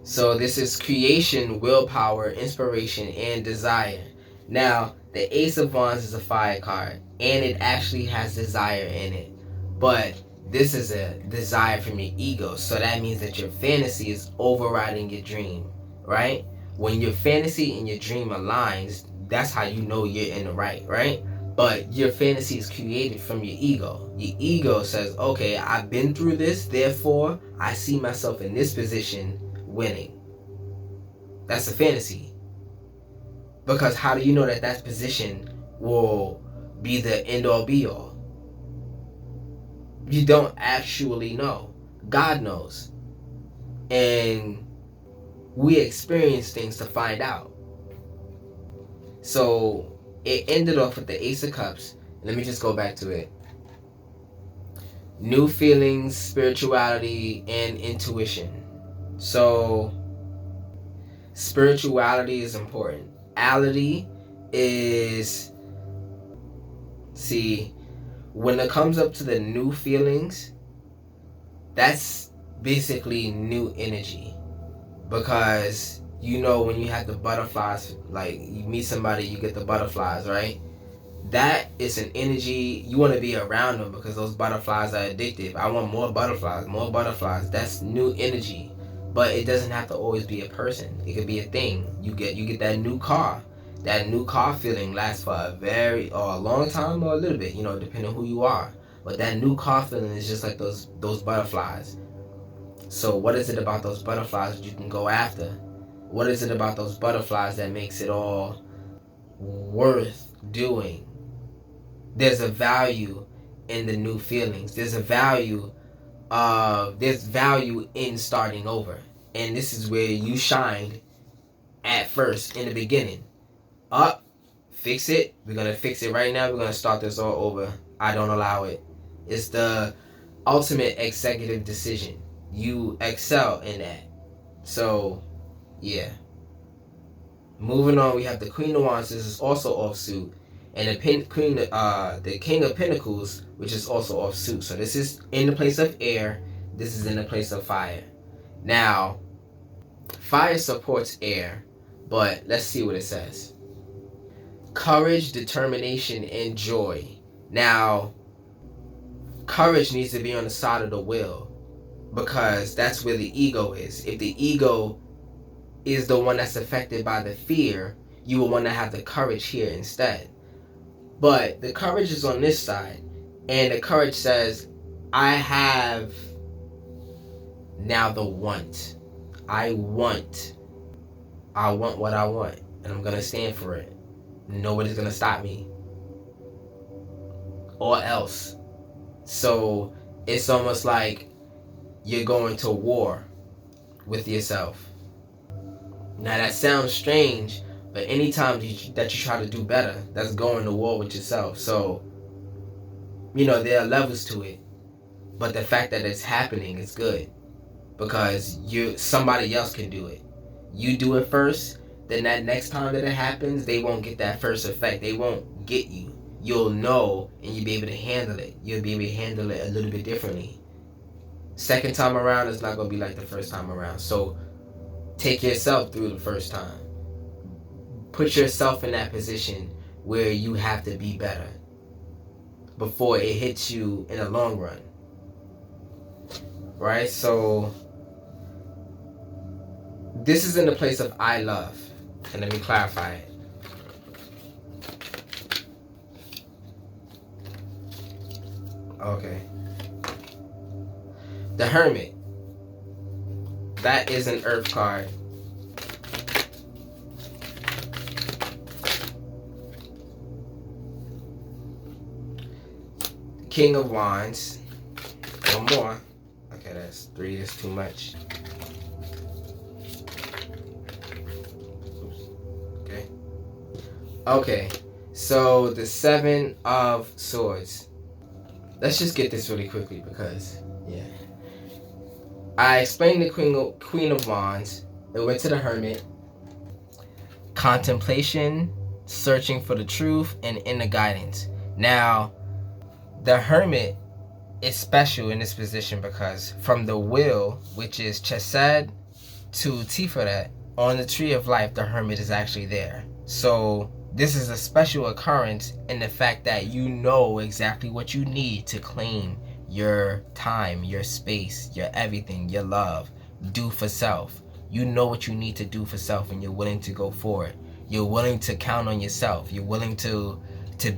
So this is creation, willpower, inspiration, and desire. Now, the Ace of Wands is a fire card, and it actually has desire in it. But this is a desire from your ego, so that means that your fantasy is overriding your dream, right? When your fantasy and your dream aligns, that's how you know you're in the right? But your fantasy is created from your ego. Your ego says, okay, I've been through this, therefore I see myself in this position winning. That's a fantasy. Because how do you know that position will be the end all be all? You don't actually know. God knows. And we experience things to find out. So it ended off with the Ace of Cups. Let me just go back to it. New feelings, spirituality, and intuition. So spirituality is important. Ality is, see, when it comes up to the new feelings, that's basically new energy. Because you know when you have the butterflies, like you meet somebody, you get the butterflies, right? That is an energy. You want to be around them because those butterflies are addictive. I want more butterflies. That's new energy. But it doesn't have to always be a person. It could be a thing. You get that new car. That new car feeling lasts for a long time or a little bit, depending on who you are. But that new car feeling is just like those butterflies. So what is it about those butterflies that you can go after? What is it about those butterflies that makes it all worth doing? There's a value in the new feelings. There's value in starting over. And this is where you shined at first, in the beginning. Fix it. We're going to fix it right now. We're going to start this all over. I don't allow it. It's the ultimate executive decision. You excel in that. So, yeah. Moving on, we have the Queen of Wands. This is also offsuit. And the King of Pentacles, which is also off suit. So this is in the place of air. This is in the place of fire. Now, fire supports air, but let's see what it says. Courage, determination, and joy. Now, courage needs to be on the side of the will, because that's where the ego is. If the ego is the one that's affected by the fear, you will want to have the courage here instead. But the courage is on this side, and the courage says, I have now the want. I want what I want, and I'm going to stand for it. Nobody's going to stop me. Or else. So it's almost like you're going to war with yourself. Now that sounds strange, but anytime that you try to do better, that's going to war with yourself. So, there are levels to it. But the fact that it's happening is good, because somebody else can do it. You do it first, then that next time that it happens, they won't get that first effect. They won't get you. You'll know, and you'll be able to handle it. You'll be able to handle it a little bit differently. Second time around, it's not going to be like the first time around. So take yourself through the first time. Put yourself in that position where you have to be better before it hits you in the long run. Right? So this is in the place of I love. And let me clarify it. Okay. The Hermit. That is an Earth card. King of Wands. One more. Okay, that's 3. That's too much. Oops. Okay. So the 7 of Swords. Let's just get this really quickly because, yeah. I explained the Queen of Wands. It went to the Hermit. Contemplation, searching for the truth, and inner guidance. Now, the Hermit is special in this position because from the Will, which is Chesed, to Tiferet, on the Tree of Life, the Hermit is actually there. So this is a special occurrence in the fact that you know exactly what you need to claim your time, your space, your everything, your love. Do for self. You know what you need to do for self, and you're willing to go for it. You're willing to count on yourself. You're willing to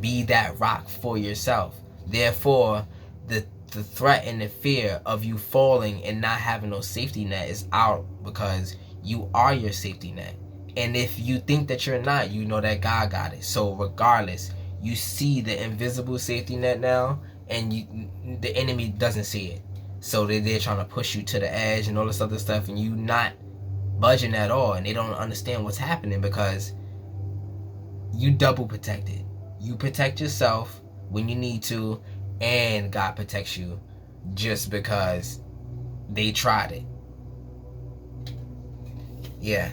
be that rock for yourself. Therefore, the threat and the fear of you falling and not having no safety net is out, because you are your safety net. And if you think that you're not, you know that God got it. So regardless, you see the invisible safety net now, and the enemy doesn't see it. So they're trying to push you to the edge and all this other stuff, and you not budging at all, and they don't understand what's happening because you double protected. You protect yourself when you need to, and God protects you just because they tried it. Yeah.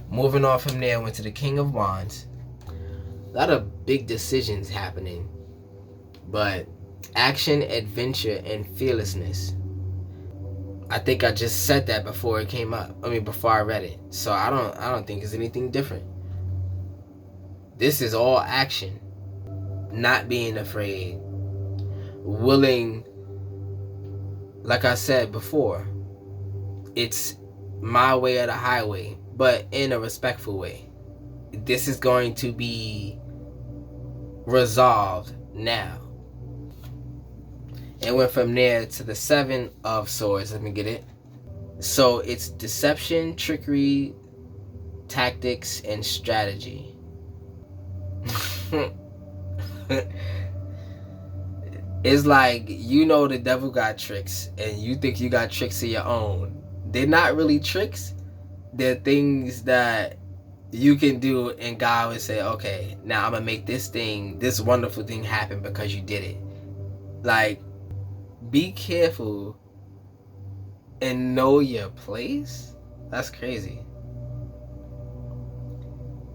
Moving on from there, went to the King of Wands. A lot of big decisions happening, but action, adventure, and fearlessness. I think I just said that before it came up. Before I read it. So I don't think it's anything different. This is all action. Not being afraid. Willing, like I said before, it's my way or the highway, but in a respectful way. This is going to be resolved now. It went from there to the 7 of Swords. Let me get it. So it's deception, trickery, tactics, and strategy. It's like, the devil got tricks, and you think you got tricks of your own. They're not really tricks. They're things that you can do, and God would say, okay, now I'm going to make this wonderful thing happen because you did it. Like, be careful and know your place. That's crazy.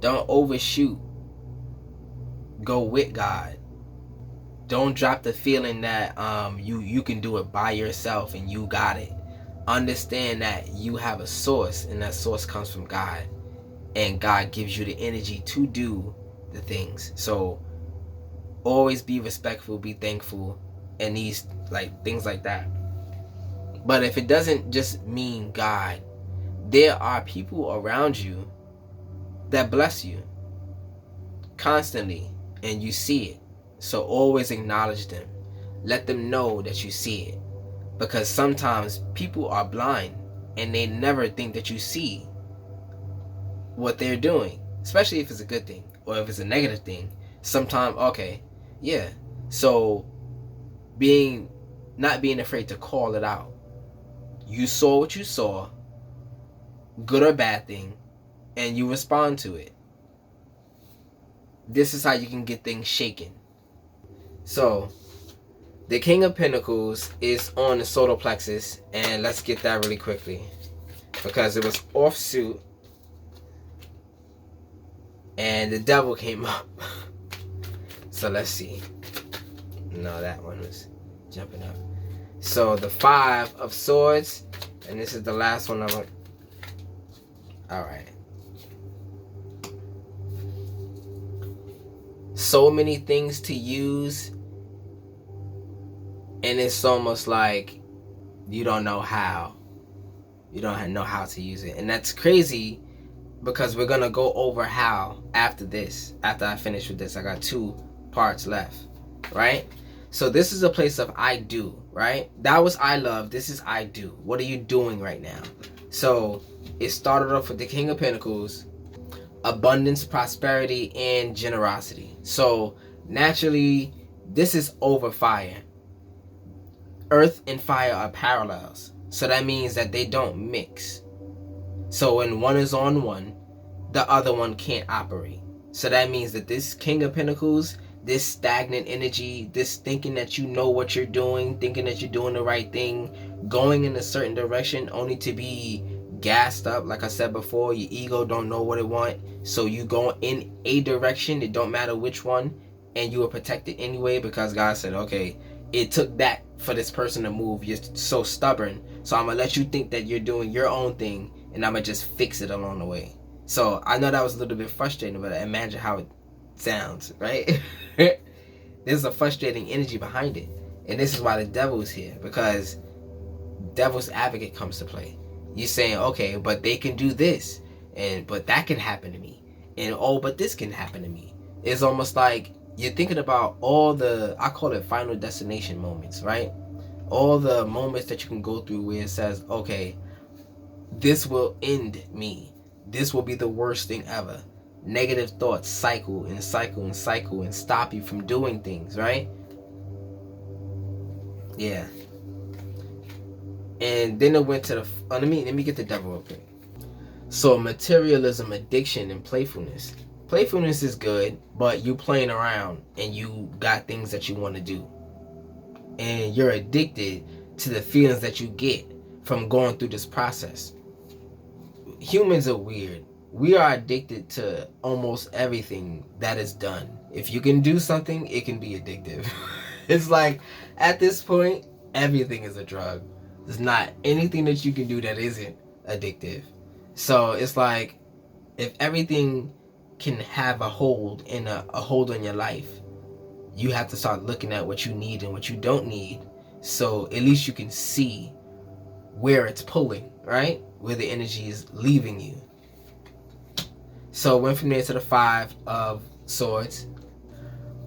Don't overshoot. Go with God. Don't drop the feeling that you can do it by yourself and you got it. Understand that you have a source, and that source comes from God, and God gives you the energy to do the things. So always be respectful, be thankful, and these like things like that. But if it doesn't just mean God, there are people around you that bless you constantly, and you see it. So always acknowledge them. Let them know that you see it. Because sometimes people are blind and they never think that you see what they're doing, especially if it's a good thing or if it's a negative thing. Sometimes, okay, yeah. So not being afraid to call it out. You saw what you saw, good or bad thing, and you respond to it. This is how you can get things shaken. So the King of Pentacles is on the solar plexus, and let's get that really quickly because it was offsuit and the devil came up. So let's see. No, that one was jumping up. So the 5 of Swords, and this is the last one of them. All right. So many things to use, and it's almost like you don't know how. You don't know how to use it. And that's crazy because we're going to go over how after this. After I finish with this, I got 2 parts left, right? So this is a place of I do, right? That was I love. This is I do. What are you doing right now? So it started off with the King of Pentacles, abundance, prosperity, and generosity. So naturally, this is over fire. Earth and fire are parallels. So that means that they don't mix. So when one is on one, the other one can't operate. So that means that this King of Pentacles, this stagnant energy, this thinking that you know what you're doing, thinking that you're doing the right thing, going in a certain direction only to be gassed up. Like I said before, your ego don't know what it want. So you go in a direction, it don't matter which one, and you are protected anyway because God said, okay, it took that for this person to move. You're so stubborn. So I'm going to let you think that you're doing your own thing, and I'm going to just fix it along the way. So I know that was a little bit frustrating, but imagine how it sounds, right? There's a frustrating energy behind it. And this is why the devil is here, because devil's advocate comes to play. You're saying, okay, but they can do this, but that can happen to me. And but this can happen to me. It's almost like you're thinking about all the, I call it final destination moments, right? All the moments that you can go through where it says, okay, this will end me. This will be the worst thing ever. Negative thoughts cycle and cycle and cycle and stop you from doing things, right? Yeah. And then it went to the, let me get the devil real quick. So materialism, addiction, and playfulness. Playfulness is good, but you playing around and you got things that you want to do. And you're addicted to the feelings that you get from going through this process. Humans are weird. We are addicted to almost everything that is done. If you can do something, it can be addictive. It's like, at this point, everything is a drug. There's not anything that you can do that isn't addictive. So it's like, if everything can have a hold and a hold on your life, you have to start looking at what you need and what you don't need. So at least you can see where it's pulling, right? Where the energy is leaving you. So went from there to the 5 of Swords.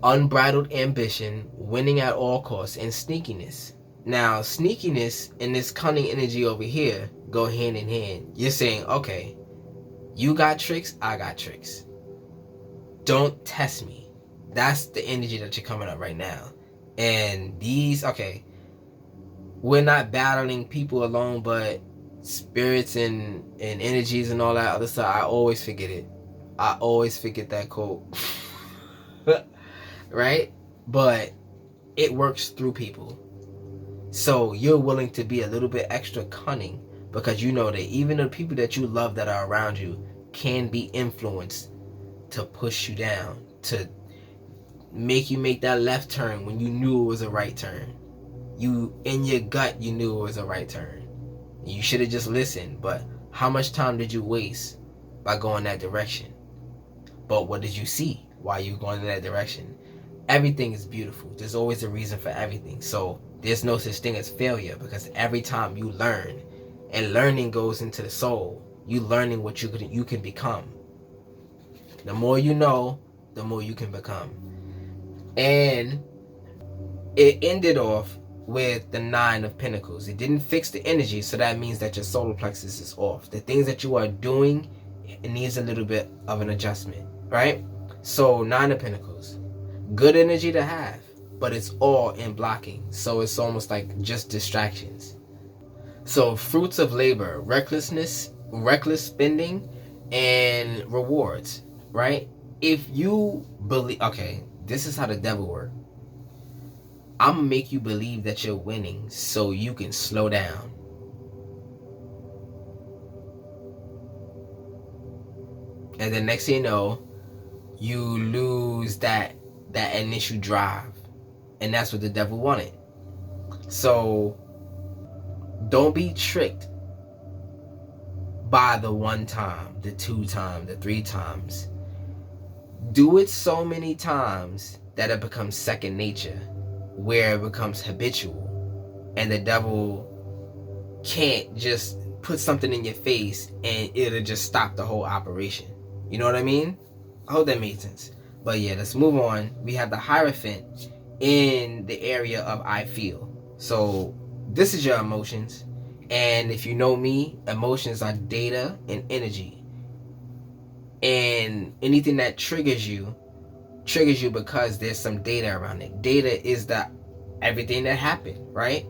Unbridled ambition, winning at all costs, and sneakiness. Now, sneakiness and this cunning energy over here go hand in hand. You're saying, okay, you got tricks, I got tricks. Don't test me. That's the energy that you're coming up right now. And these, okay, we're not battling people alone, but spirits and energies and all that other stuff. I always forget it. I always forget that quote. Right? But it works through people. So you're willing to be a little bit extra cunning because you know that even the people that you love that are around you can be influenced to push you down, to make you make that left turn when you knew it was a right turn. You, in your gut, you knew it was a right turn. You should have just listened, but how much time did you waste by going that direction? But what did you see while you were going in that direction? Everything is beautiful. There's always a reason for everything. So there's no such thing as failure, because every time you learn, and learning goes into the soul, you learning what you can become. The more you know, the more you can become. And it ended off with the 9 of Pentacles. It didn't fix the energy, so that means that your solar plexus is off. The things that you are doing, it needs a little bit of an adjustment, right? So 9 of Pentacles, good energy to have, but it's all in blocking. So it's almost like just distractions. So fruits of labor, reckless spending, and rewards, right? If you believe, okay, this is how the devil works. I'm gonna make you believe that you're winning so you can slow down. And the next thing you know, you lose that initial drive. And that's what the devil wanted. So don't be tricked by the 1 time, the 2 times, the 3 times. Do it so many times that it becomes second nature, where it becomes habitual, and the devil can't just put something in your face and it'll just stop the whole operation. You know what I mean? I hope that made sense. But yeah, let's move on. We have the Hierophant in the area of I feel. So this is your emotions. And if you know me, emotions are data and energy. And anything that triggers you because there's some data around it. Data is everything that happened, right?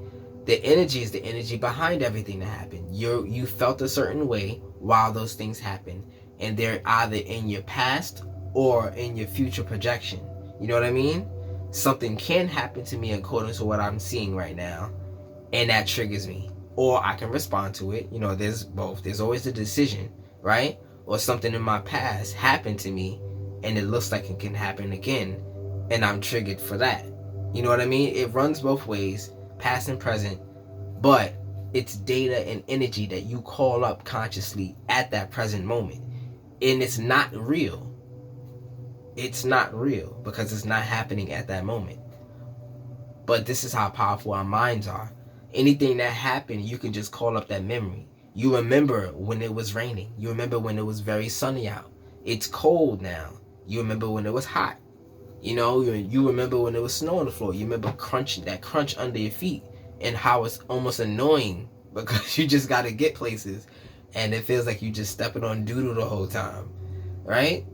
The energy is the energy behind everything that happened. You felt a certain way while those things happened, and they're either in your past or in your future projection. You know what I mean? Something can happen to me according to what I'm seeing right now, and that triggers me. Or I can respond to it. You know, there's both. There's always the decision, right? Or something in my past happened to me, and it looks like it can happen again, and I'm triggered for that. You know what I mean? It runs both ways, past and present, but it's data and energy that you call up consciously at that present moment. And it's not real. It's not real because it's not happening at that moment. But this is how powerful our minds are. Anything that happened, you can just call up that memory. You remember when it was raining. You remember when it was very sunny out. It's cold now. You remember when it was hot. You know, you remember when it was snow on the floor. You remember that crunch under your feet, and how it's almost annoying because you just got to get places and it feels like you just stepping on doodle the whole time, right?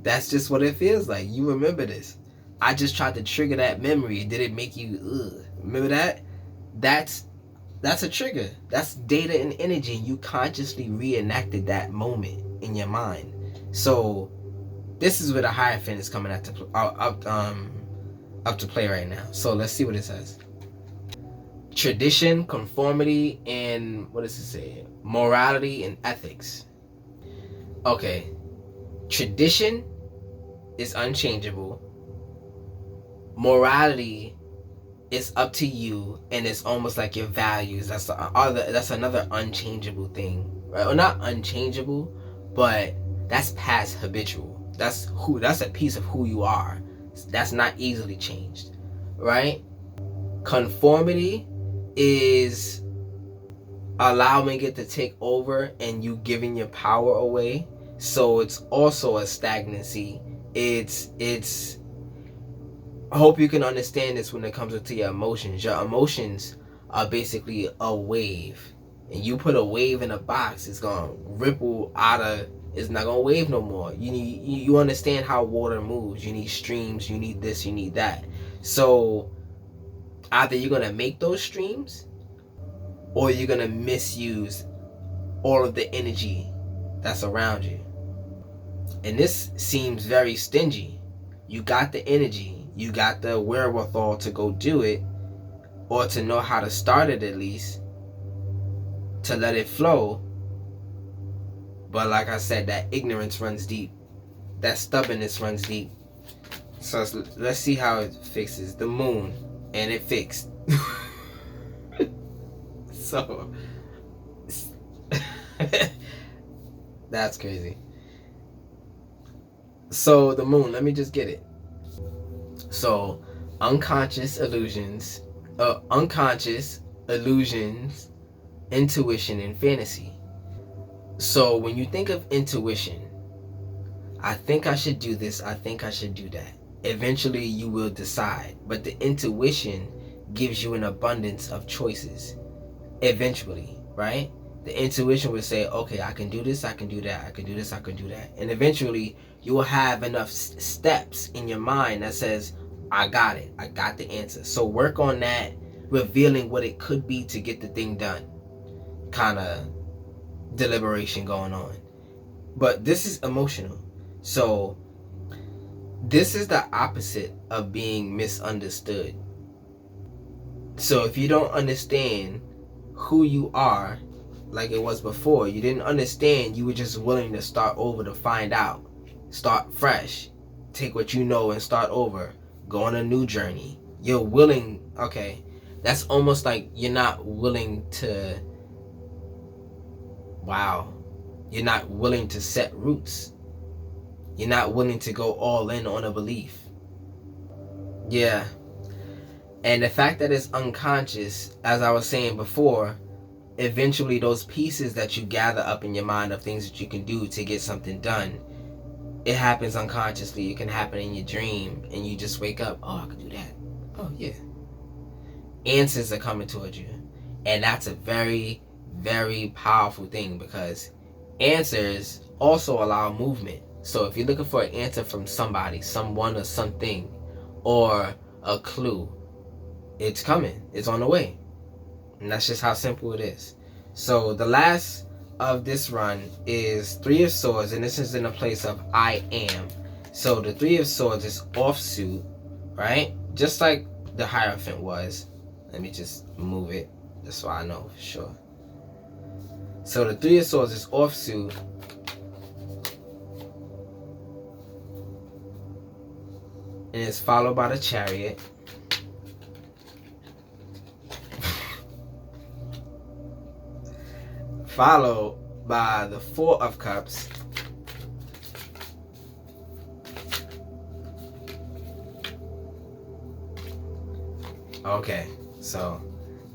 That's just what it feels like. You remember this. I just tried to trigger that memory. Did it make you, remember that? That's a trigger. That's data and energy. You consciously reenacted that moment in your mind. So this is where the Hierophant is coming up to play right now. So let's see what it says. Tradition, conformity, and what does it say? Morality and ethics. Okay. Tradition is unchangeable. Morality is up to you, and it's almost like your values. That's another unchangeable thing, right? Or not unchangeable, but that's past habitual. That's a piece of who you are. That's not easily changed, right? Conformity is allowing it to take over and you giving your power away. So it's also a stagnancy. It's I hope you can understand this when it comes to your emotions. Your emotions are basically a wave. And you put a wave in a box, it's gonna ripple it's not gonna wave no more. You understand how water moves. You need streams, you need this, you need that. So either you're gonna make those streams, or you're gonna misuse all of the energy that's around you. And this seems very stingy. You got the energy, you got the wherewithal to go do it, or to know how to start it at least, to let it flow. But like I said, that ignorance runs deep. That stubbornness runs deep. So let's see how it fixes the moon, and it fixed. So that's crazy. So the moon, let me just get it. So unconscious illusions, intuition, and fantasy. So when you think of intuition, I think I should do this, I think I should do that. Eventually you will decide, but the intuition gives you an abundance of choices. Eventually, right? The intuition will say, okay, I can do this, I can do that, I can do this, I can do that. And eventually you will have enough steps in your mind that says, I got it, I got the answer. So work on that, revealing what it could be to get the thing done. Kind of deliberation going on. But this is emotional. So this is the opposite of being misunderstood. So if you don't understand who you are like it was before, you didn't understand, you were just willing to start over to find out, start fresh, take what you know and start over, go on a new journey. You're willing, okay, that's almost like you're not willing to, you're not willing to set roots. You're not willing to go all in on a belief. Yeah. And the fact that it's unconscious, as I was saying before, eventually those pieces that you gather up in your mind of things that you can do to get something done, it happens unconsciously. It can happen in your dream and you just wake up, oh, I can do that. Oh, yeah. Answers are coming towards you. And that's a very, very powerful thing, because answers also allow movement. So if you're looking for an answer from somebody, someone, or something, or a clue, it's coming. It's on the way. And that's just how simple it is. So the last of this run is Three of Swords, and this is in a place of I am. So the Three of Swords is offsuit, right? Just like the Hierophant was. Let me just move it just so I know for sure. So the Three of Swords is offsuit. And it's followed by the Chariot. Followed by the Four of Cups. Okay, so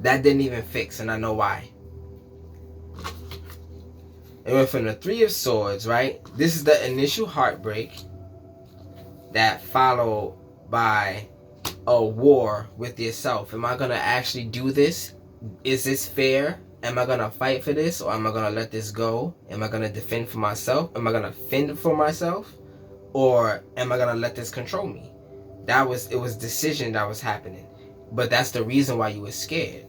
that didn't even fix, and I know why. It went from the Three of Swords, right? This is the initial heartbreak, that followed by a war with yourself. Am I going to actually do this? Is this fair? Am I going to fight for this, or am I going to let this go? Am I going to defend for myself? Am I going to fend for myself? Or am I going to let this control me? It was decision that was happening. But that's the reason why you were scared.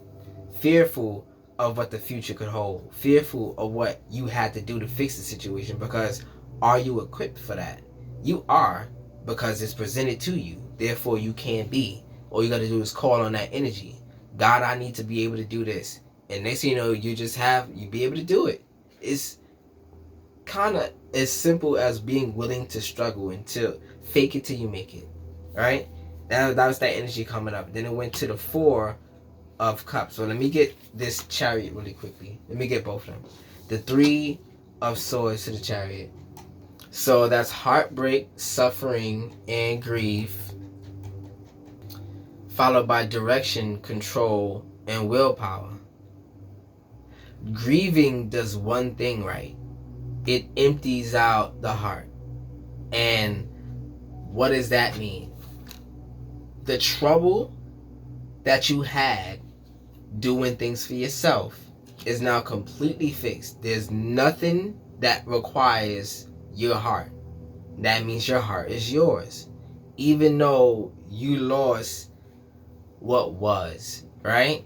Fearful of what the future could hold. Fearful of what you had to do to fix the situation, because are you equipped for that? You are, because it's presented to you. Therefore, you can be. All you got to do is call on that energy. God, I need to be able to do this. And next thing you know, you be able to do it. It's kind of as simple as being willing to struggle until fake it till you make it. Right? That was that energy coming up. Then it went to the Four of Cups. So let me get this Chariot really quickly. Let me get both of them. The Three of Swords to the Chariot. So that's heartbreak, suffering, and grief, followed by direction, control, and willpower. Grieving does one thing right. It empties out the heart. And what does that mean? The trouble that you had doing things for yourself is now completely fixed. There's nothing that requires your heart. That means your heart is yours. Even though you lost what was, right?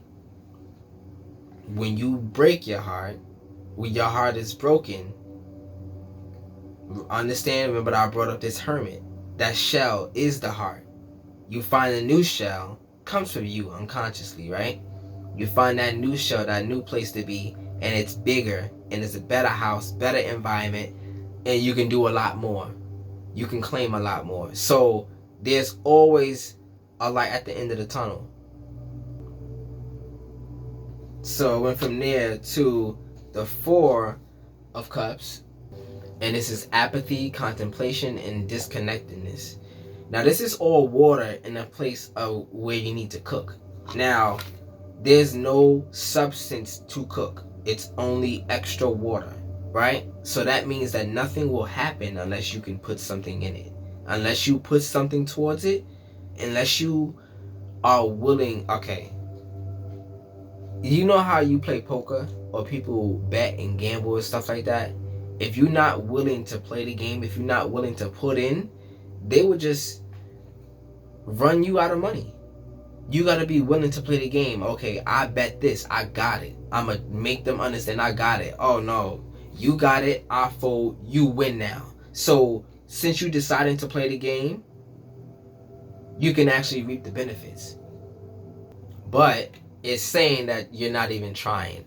When you break your heart, when your heart is broken, remember that I brought up this hermit. That shell is the heart. You find a new shell, comes from you unconsciously, right? You find that new shell, that new place to be, and it's bigger, and it's a better house, better environment, and you can do a lot more. You can claim a lot more. So There's always a light at the end of the tunnel. So it went from there to the 4 of Cups. And this is apathy, contemplation, and disconnectedness. Now this is all water in a place of where you need to cook. Now, there's no substance to cook. It's only extra water, right? So that means that nothing will happen unless you can put something in it. Unless you put something towards it, unless you are willing. Okay. You know how you play poker or people bet and gamble and stuff like that? If you're not willing to play the game, if you're not willing to put in, they would just run you out of money. You got to be willing to play the game. Okay, I bet this. I got it. I'm going to make them understand I got it. Oh, no. You got it. I fold. You win now. So, since you decided to play the game, you can actually reap the benefits. But it's saying that you're not even trying.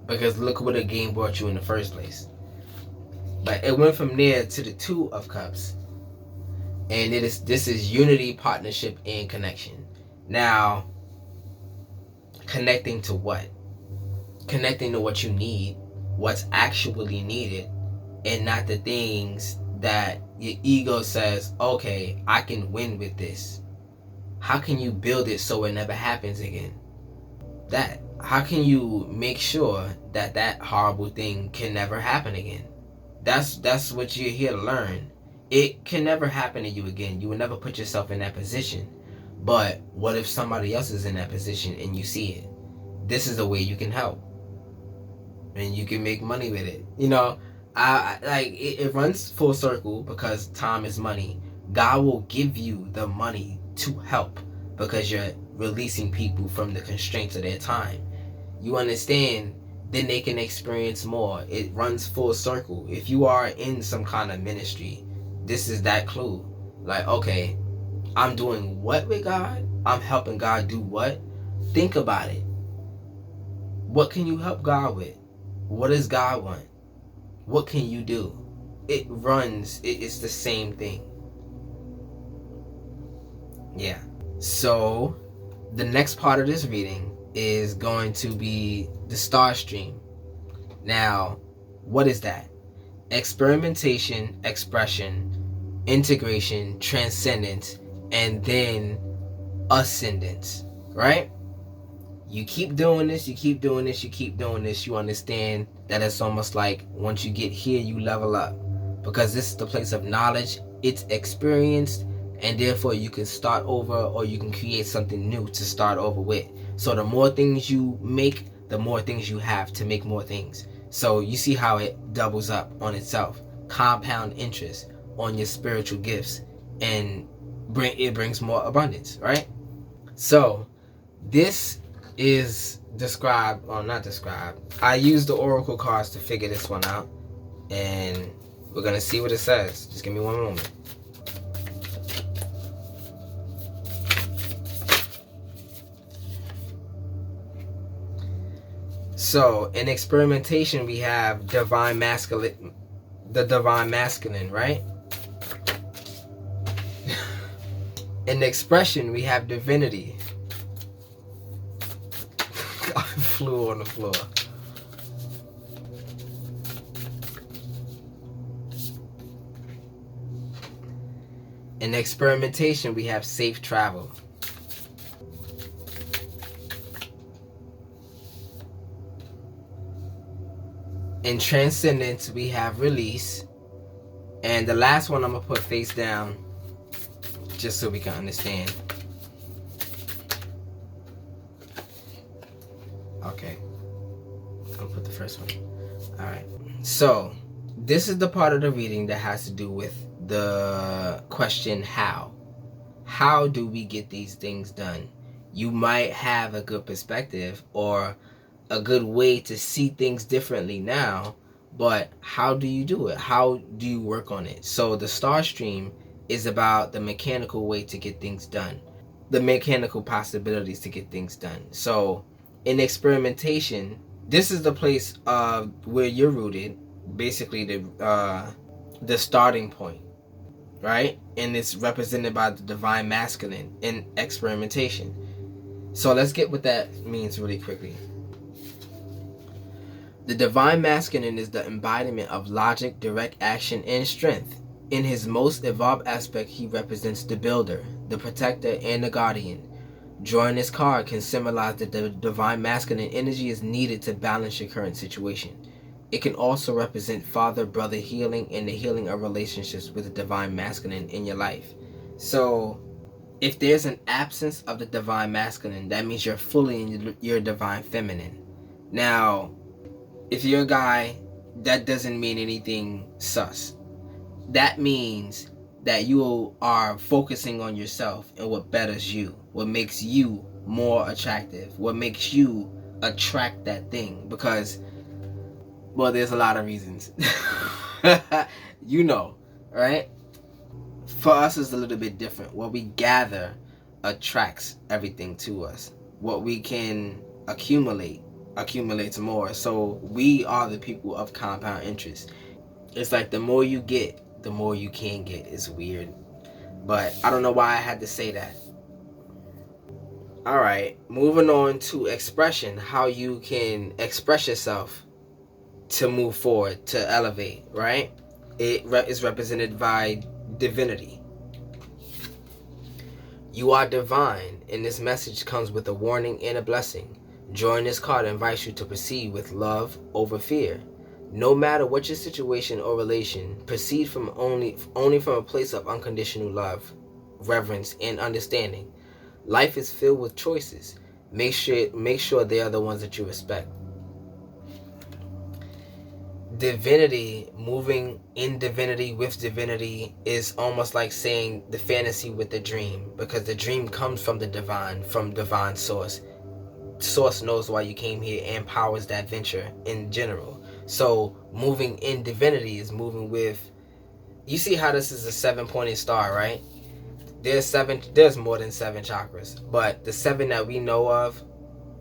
Because look what the game brought you in the first place. But it went from there to the 2 of Cups. And this is unity, partnership, and connection. Now, connecting to what? Connecting to what you need, what's actually needed, and not the things that your ego says, okay, I can win with this. How can you build it so it never happens again? How can you make sure that that horrible thing can never happen again? That's what you're here to learn. It can never happen to you again. You will never put yourself in that position. But what if somebody else is in that position and you see it? This is a way you can help. And you can make money with it. You know, it runs full circle because time is money. God will give you the money to help because you're releasing people from the constraints of their time. You understand? Then they can experience more. It runs full circle. If you are in some kind of ministry, this is that clue. Like, okay, I'm doing what with God? I'm helping God do what? Think about it. What can you help God with? What does God want? What can you do? It's the same thing. Yeah. So, the next part of this reading is going to be the star stream. Now, what is that? Experimentation, expression, integration, transcendence, and then ascendance, right? You keep doing this, you keep doing this, you keep doing this, you understand that it's almost like once you get here, you level up. Because this is the place of knowledge, it's experienced, and therefore you can start over or you can create something new to start over with. So the more things you make, the more things you have to make more things. So you see how it doubles up on itself. Compound interest on your spiritual gifts, and it brings more abundance, right? So this is described, or not described. I used the oracle cards to figure this one out, and we're gonna see what it says. Just give me one moment. So in experimentation, we have divine masculine, the divine masculine, right? In expression, we have divinity. I flew on the floor. In experimentation, we have safe travel. In transcendence, we have release. And the last one I'm going to put face down just so we can understand. Okay. I'll put the first one. Alright. So, this is the part of the reading that has to do with the question how. How do we get these things done? You might have a good perspective or a good way to see things differently now, but how do you do it? How do you work on it? So the star stream is about the mechanical way to get things done, the mechanical possibilities to get things done. So in experimentation, this is the place where you're rooted, basically the starting point. right? And it's represented by the divine masculine in experimentation. So let's get what that means really quickly. The divine masculine is the embodiment of logic, direct action, and strength. In his most evolved aspect, he represents the builder, the protector, and the guardian. Drawing this card can symbolize that the divine masculine energy is needed to balance your current situation. It can also represent father-brother healing and the healing of relationships with the divine masculine in your life. So, if there's an absence of the divine masculine, that means you're fully in your divine feminine. Now, if you're a guy, that doesn't mean anything sus. That means that you are focusing on yourself and what betters you, what makes you more attractive, what makes you attract that thing. Because, well, there's a lot of reasons. You know, right? For us, it's a little bit different. What we gather attracts everything to us. What we can accumulates more. So we are the people of compound interest. It's like the more you get, the more you can get. It's weird, but I don't know why I had to say that. All right, moving on to expression, how you can express yourself to move forward, to elevate, right? It is represented by divinity. You are divine, and this message comes with a warning and a blessing. Drawing this card invites you to proceed with love over fear. No matter what your situation or relation, proceed from only from a place of unconditional love, reverence, and understanding. Life is filled with choices. Make sure they are the ones that you respect. Divinity, moving in divinity with divinity, is almost like saying the fantasy with the dream, because the dream comes from the divine, from divine source. Source knows why you came here and powers that venture in general. So moving in divinity is moving with, you see how this is a 7-pointed star, right? There's more than 7 chakras, but the 7 that we know of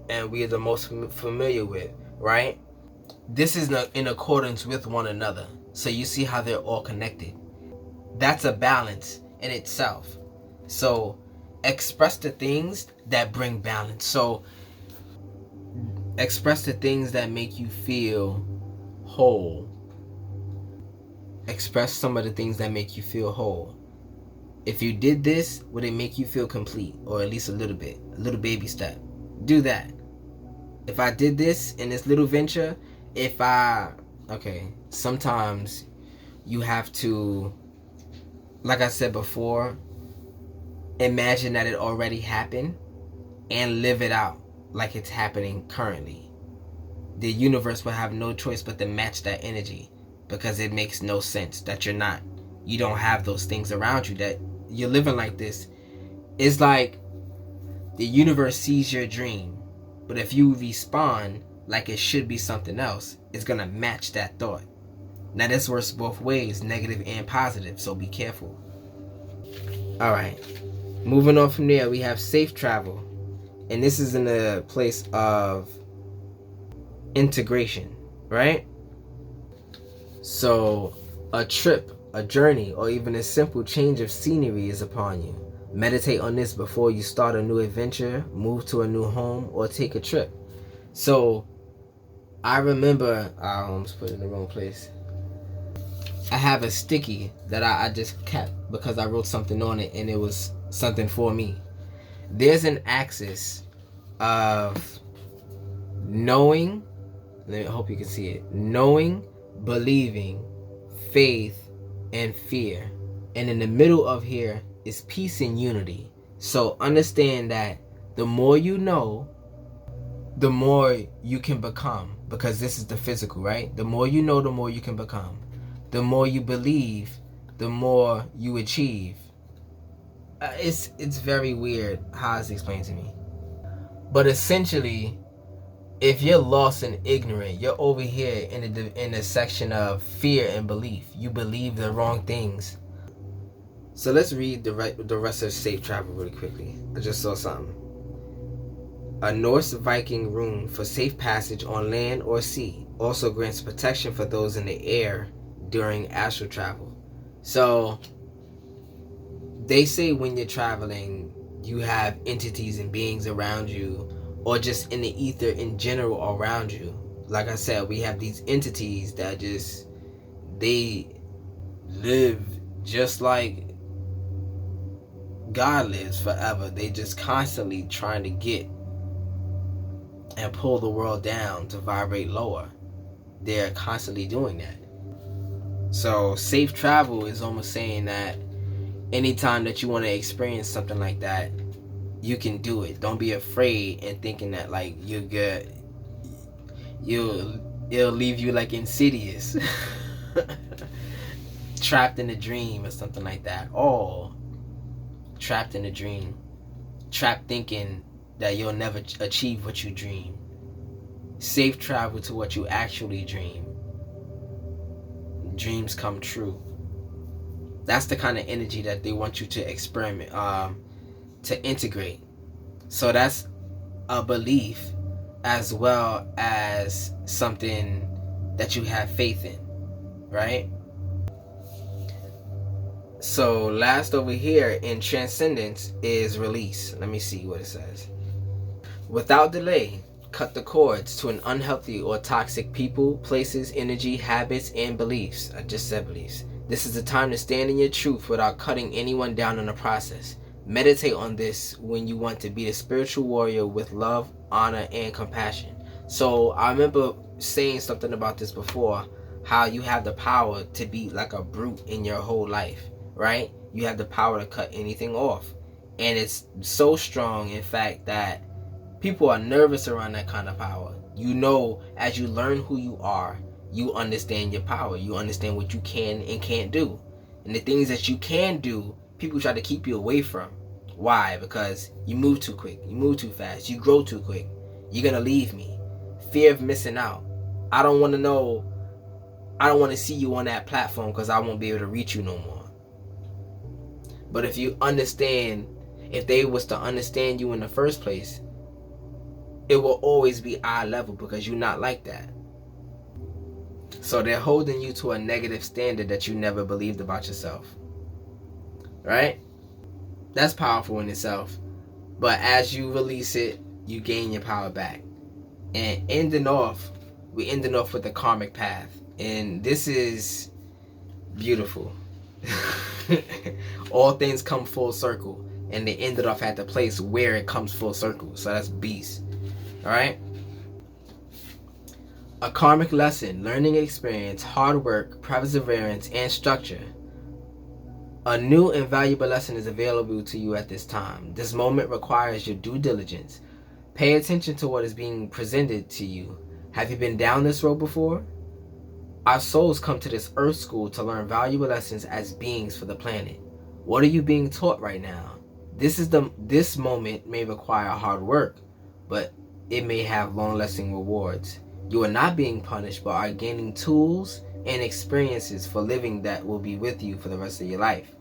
and we are the most familiar with, right? This is in accordance with one another. So you see how they're all connected. That's a balance in itself. So express the things that bring balance. So express the things that make you feel whole. Express some of the things that make you feel whole. If you did this, would it make you feel complete? Or at least a little bit, a little baby step. Do that. If I did this in this little venture, sometimes you have to, like I said before, imagine that it already happened and live it out like it's happening currently. The universe will have no choice but to match that energy, because it makes no sense that you don't have those things around you, that you're living like this. It's like the universe sees your dream, but if you respond like it should be something else, it's gonna match that thought. Now this works both ways, negative and positive, so be careful. Alright, moving on from there, we have safe travel. And this is in a place of integration, right? So a trip, a journey, or even a simple change of scenery is upon you. Meditate on this before you start a new adventure, move to a new home, or take a trip. So I remember, I almost put it in the wrong place. I have a sticky that I just kept because I wrote something on it and it was something for me. There's an axis of knowing, I hope you can see it, knowing, believing, faith, and fear. And in the middle of here is peace and unity. So understand that the more you know, the more you can become, because this is the physical, right? The more you know, the more you can become. The more you believe, the more you achieve. It's very weird how it's explained to me. But essentially, if you're lost and ignorant, you're over here in the section of fear and belief. You believe the wrong things. So let's read the rest of safe travel really quickly. I just saw something. A Norse Viking rune for safe passage on land or sea. Also grants protection for those in the air during astral travel. So they say when you're traveling, you have entities and beings around you, or just in the ether in general around you. Like I said, we have these entities that just, they live just like God lives forever. They just constantly trying to get and pull the world down to vibrate lower. They're constantly doing that. So safe travel is almost saying that anytime that you want to experience something like that, you can do it. Don't be afraid and thinking that like it'll leave you like Insidious, trapped in a dream or something like that. Oh, trapped in a dream, trapped thinking that you'll never achieve what you dream. Safe travel to what you actually dream. Dreams come true. That's the kind of energy that they want you to experiment, to integrate. So that's a belief as well as something that you have faith in, right? So last over here in transcendence is release. Let me see what it says. Without delay, cut the cords to an unhealthy or toxic people, places, energy, habits, and beliefs. I just said beliefs. This is the time to stand in your truth without cutting anyone down in the process. Meditate on this when you want to be a spiritual warrior with love, honor, and compassion. So I remember saying something about this before, how you have the power to be like a brute in your whole life, right? You have the power to cut anything off. And it's so strong, in fact, that people are nervous around that kind of power. You know, as you learn who you are, you understand your power. You understand what you can and can't do. And the things that you can do, people try to keep you away from. Why? Because you move too quick. You move too fast. You grow too quick. You're going to leave me. Fear of missing out. I don't want to know. I don't want to see you on that platform because I won't be able to reach you no more. But if you understand, if they was to understand you in the first place, it will always be eye level because you're not like that. So they're holding you to a negative standard that you never believed about yourself. Right? That's powerful in itself. But as you release it, you gain your power back. And we ending off with the karmic path. And this is beautiful. All things come full circle. And they ended off at the place where it comes full circle. So that's beast. Alright? A karmic lesson, learning experience, hard work, perseverance, and structure. A new and valuable lesson is available to you at this time. This moment requires your due diligence. Pay attention to what is being presented to you. Have you been down this road before? Our souls come to this earth school to learn valuable lessons as beings for the planet. What are you being taught right now? This moment may require hard work, but it may have long-lasting rewards. You are not being punished, but are gaining tools and experiences for living that will be with you for the rest of your life.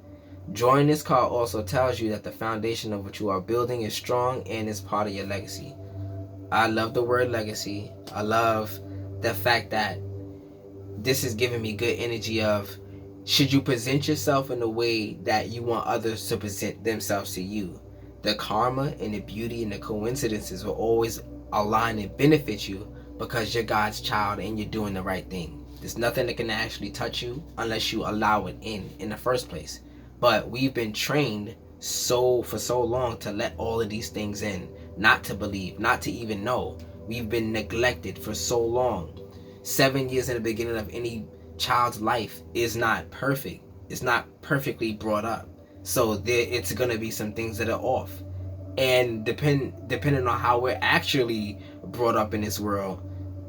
Drawing this card also tells you that the foundation of what you are building is strong and is part of your legacy. I love the word legacy. I love the fact that this is giving me good energy of, should you present yourself in a way that you want others to present themselves to you? The karma and the beauty and the coincidences will always align and benefit you because you're God's child and you're doing the right thing. There's nothing that can actually touch you unless you allow it in the first place. But we've been trained for so long to let all of these things in, not to believe, not to even know. We've been neglected for so long. 7 years in the beginning of any child's life is not perfect. It's not perfectly brought up. So it's going to be some things that are off. And depending on how we're actually brought up in this world,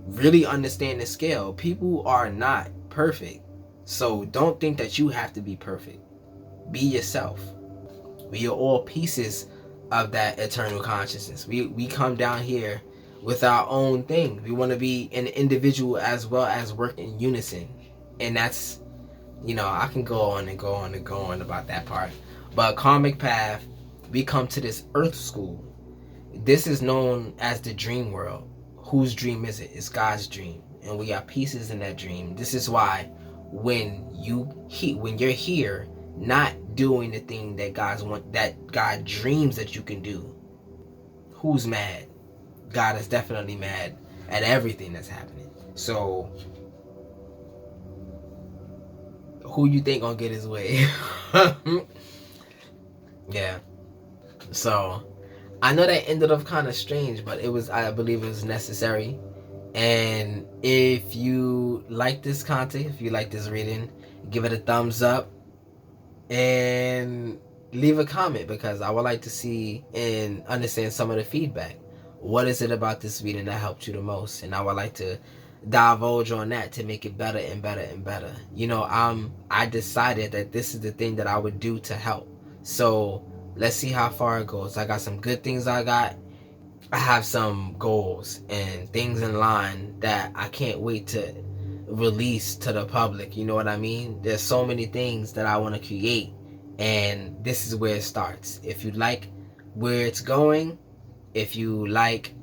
really understand the scale. People are not perfect. So don't think that you have to be perfect. Be yourself. We are all pieces of that eternal consciousness. We come down here with our own thing. We want to be an individual as well as work in unison. And that's, I can go on and go on and go on about that part. But karmic path, we come to this earth school. This is known as the dream world. Whose dream is it? It's God's dream. And we are pieces in that dream. This is why when you're here, not doing the thing that God dreams that you can do, who's mad? God is definitely mad at everything that's happening. So who you think gonna get his way? Yeah. So I know that ended up kind of strange, but I believe it was necessary. And if you like this content, if you like this reading, give it a thumbs up and leave a comment, because I would like to see and understand some of the feedback. What is it about this reading that helped you the most? And I would like to divulge on that to make it better and better and better. I decided that this is the thing that I would do to help. So let's see how far it goes. I got some good things I have some goals and things in line that I can't wait to release to the public. You know what I mean? There's so many things that I want to create, and this is where it starts. If you like where it's going, if you like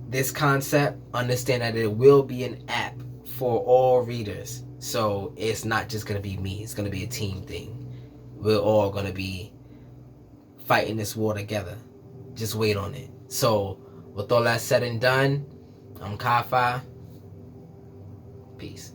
this concept, understand that it will be an app for all readers. So it's not just going to be me. It's going to be a team thing. We're all going to be fighting this war together. Just wait on it. So with all that said and done, I'm KyFy. Peace.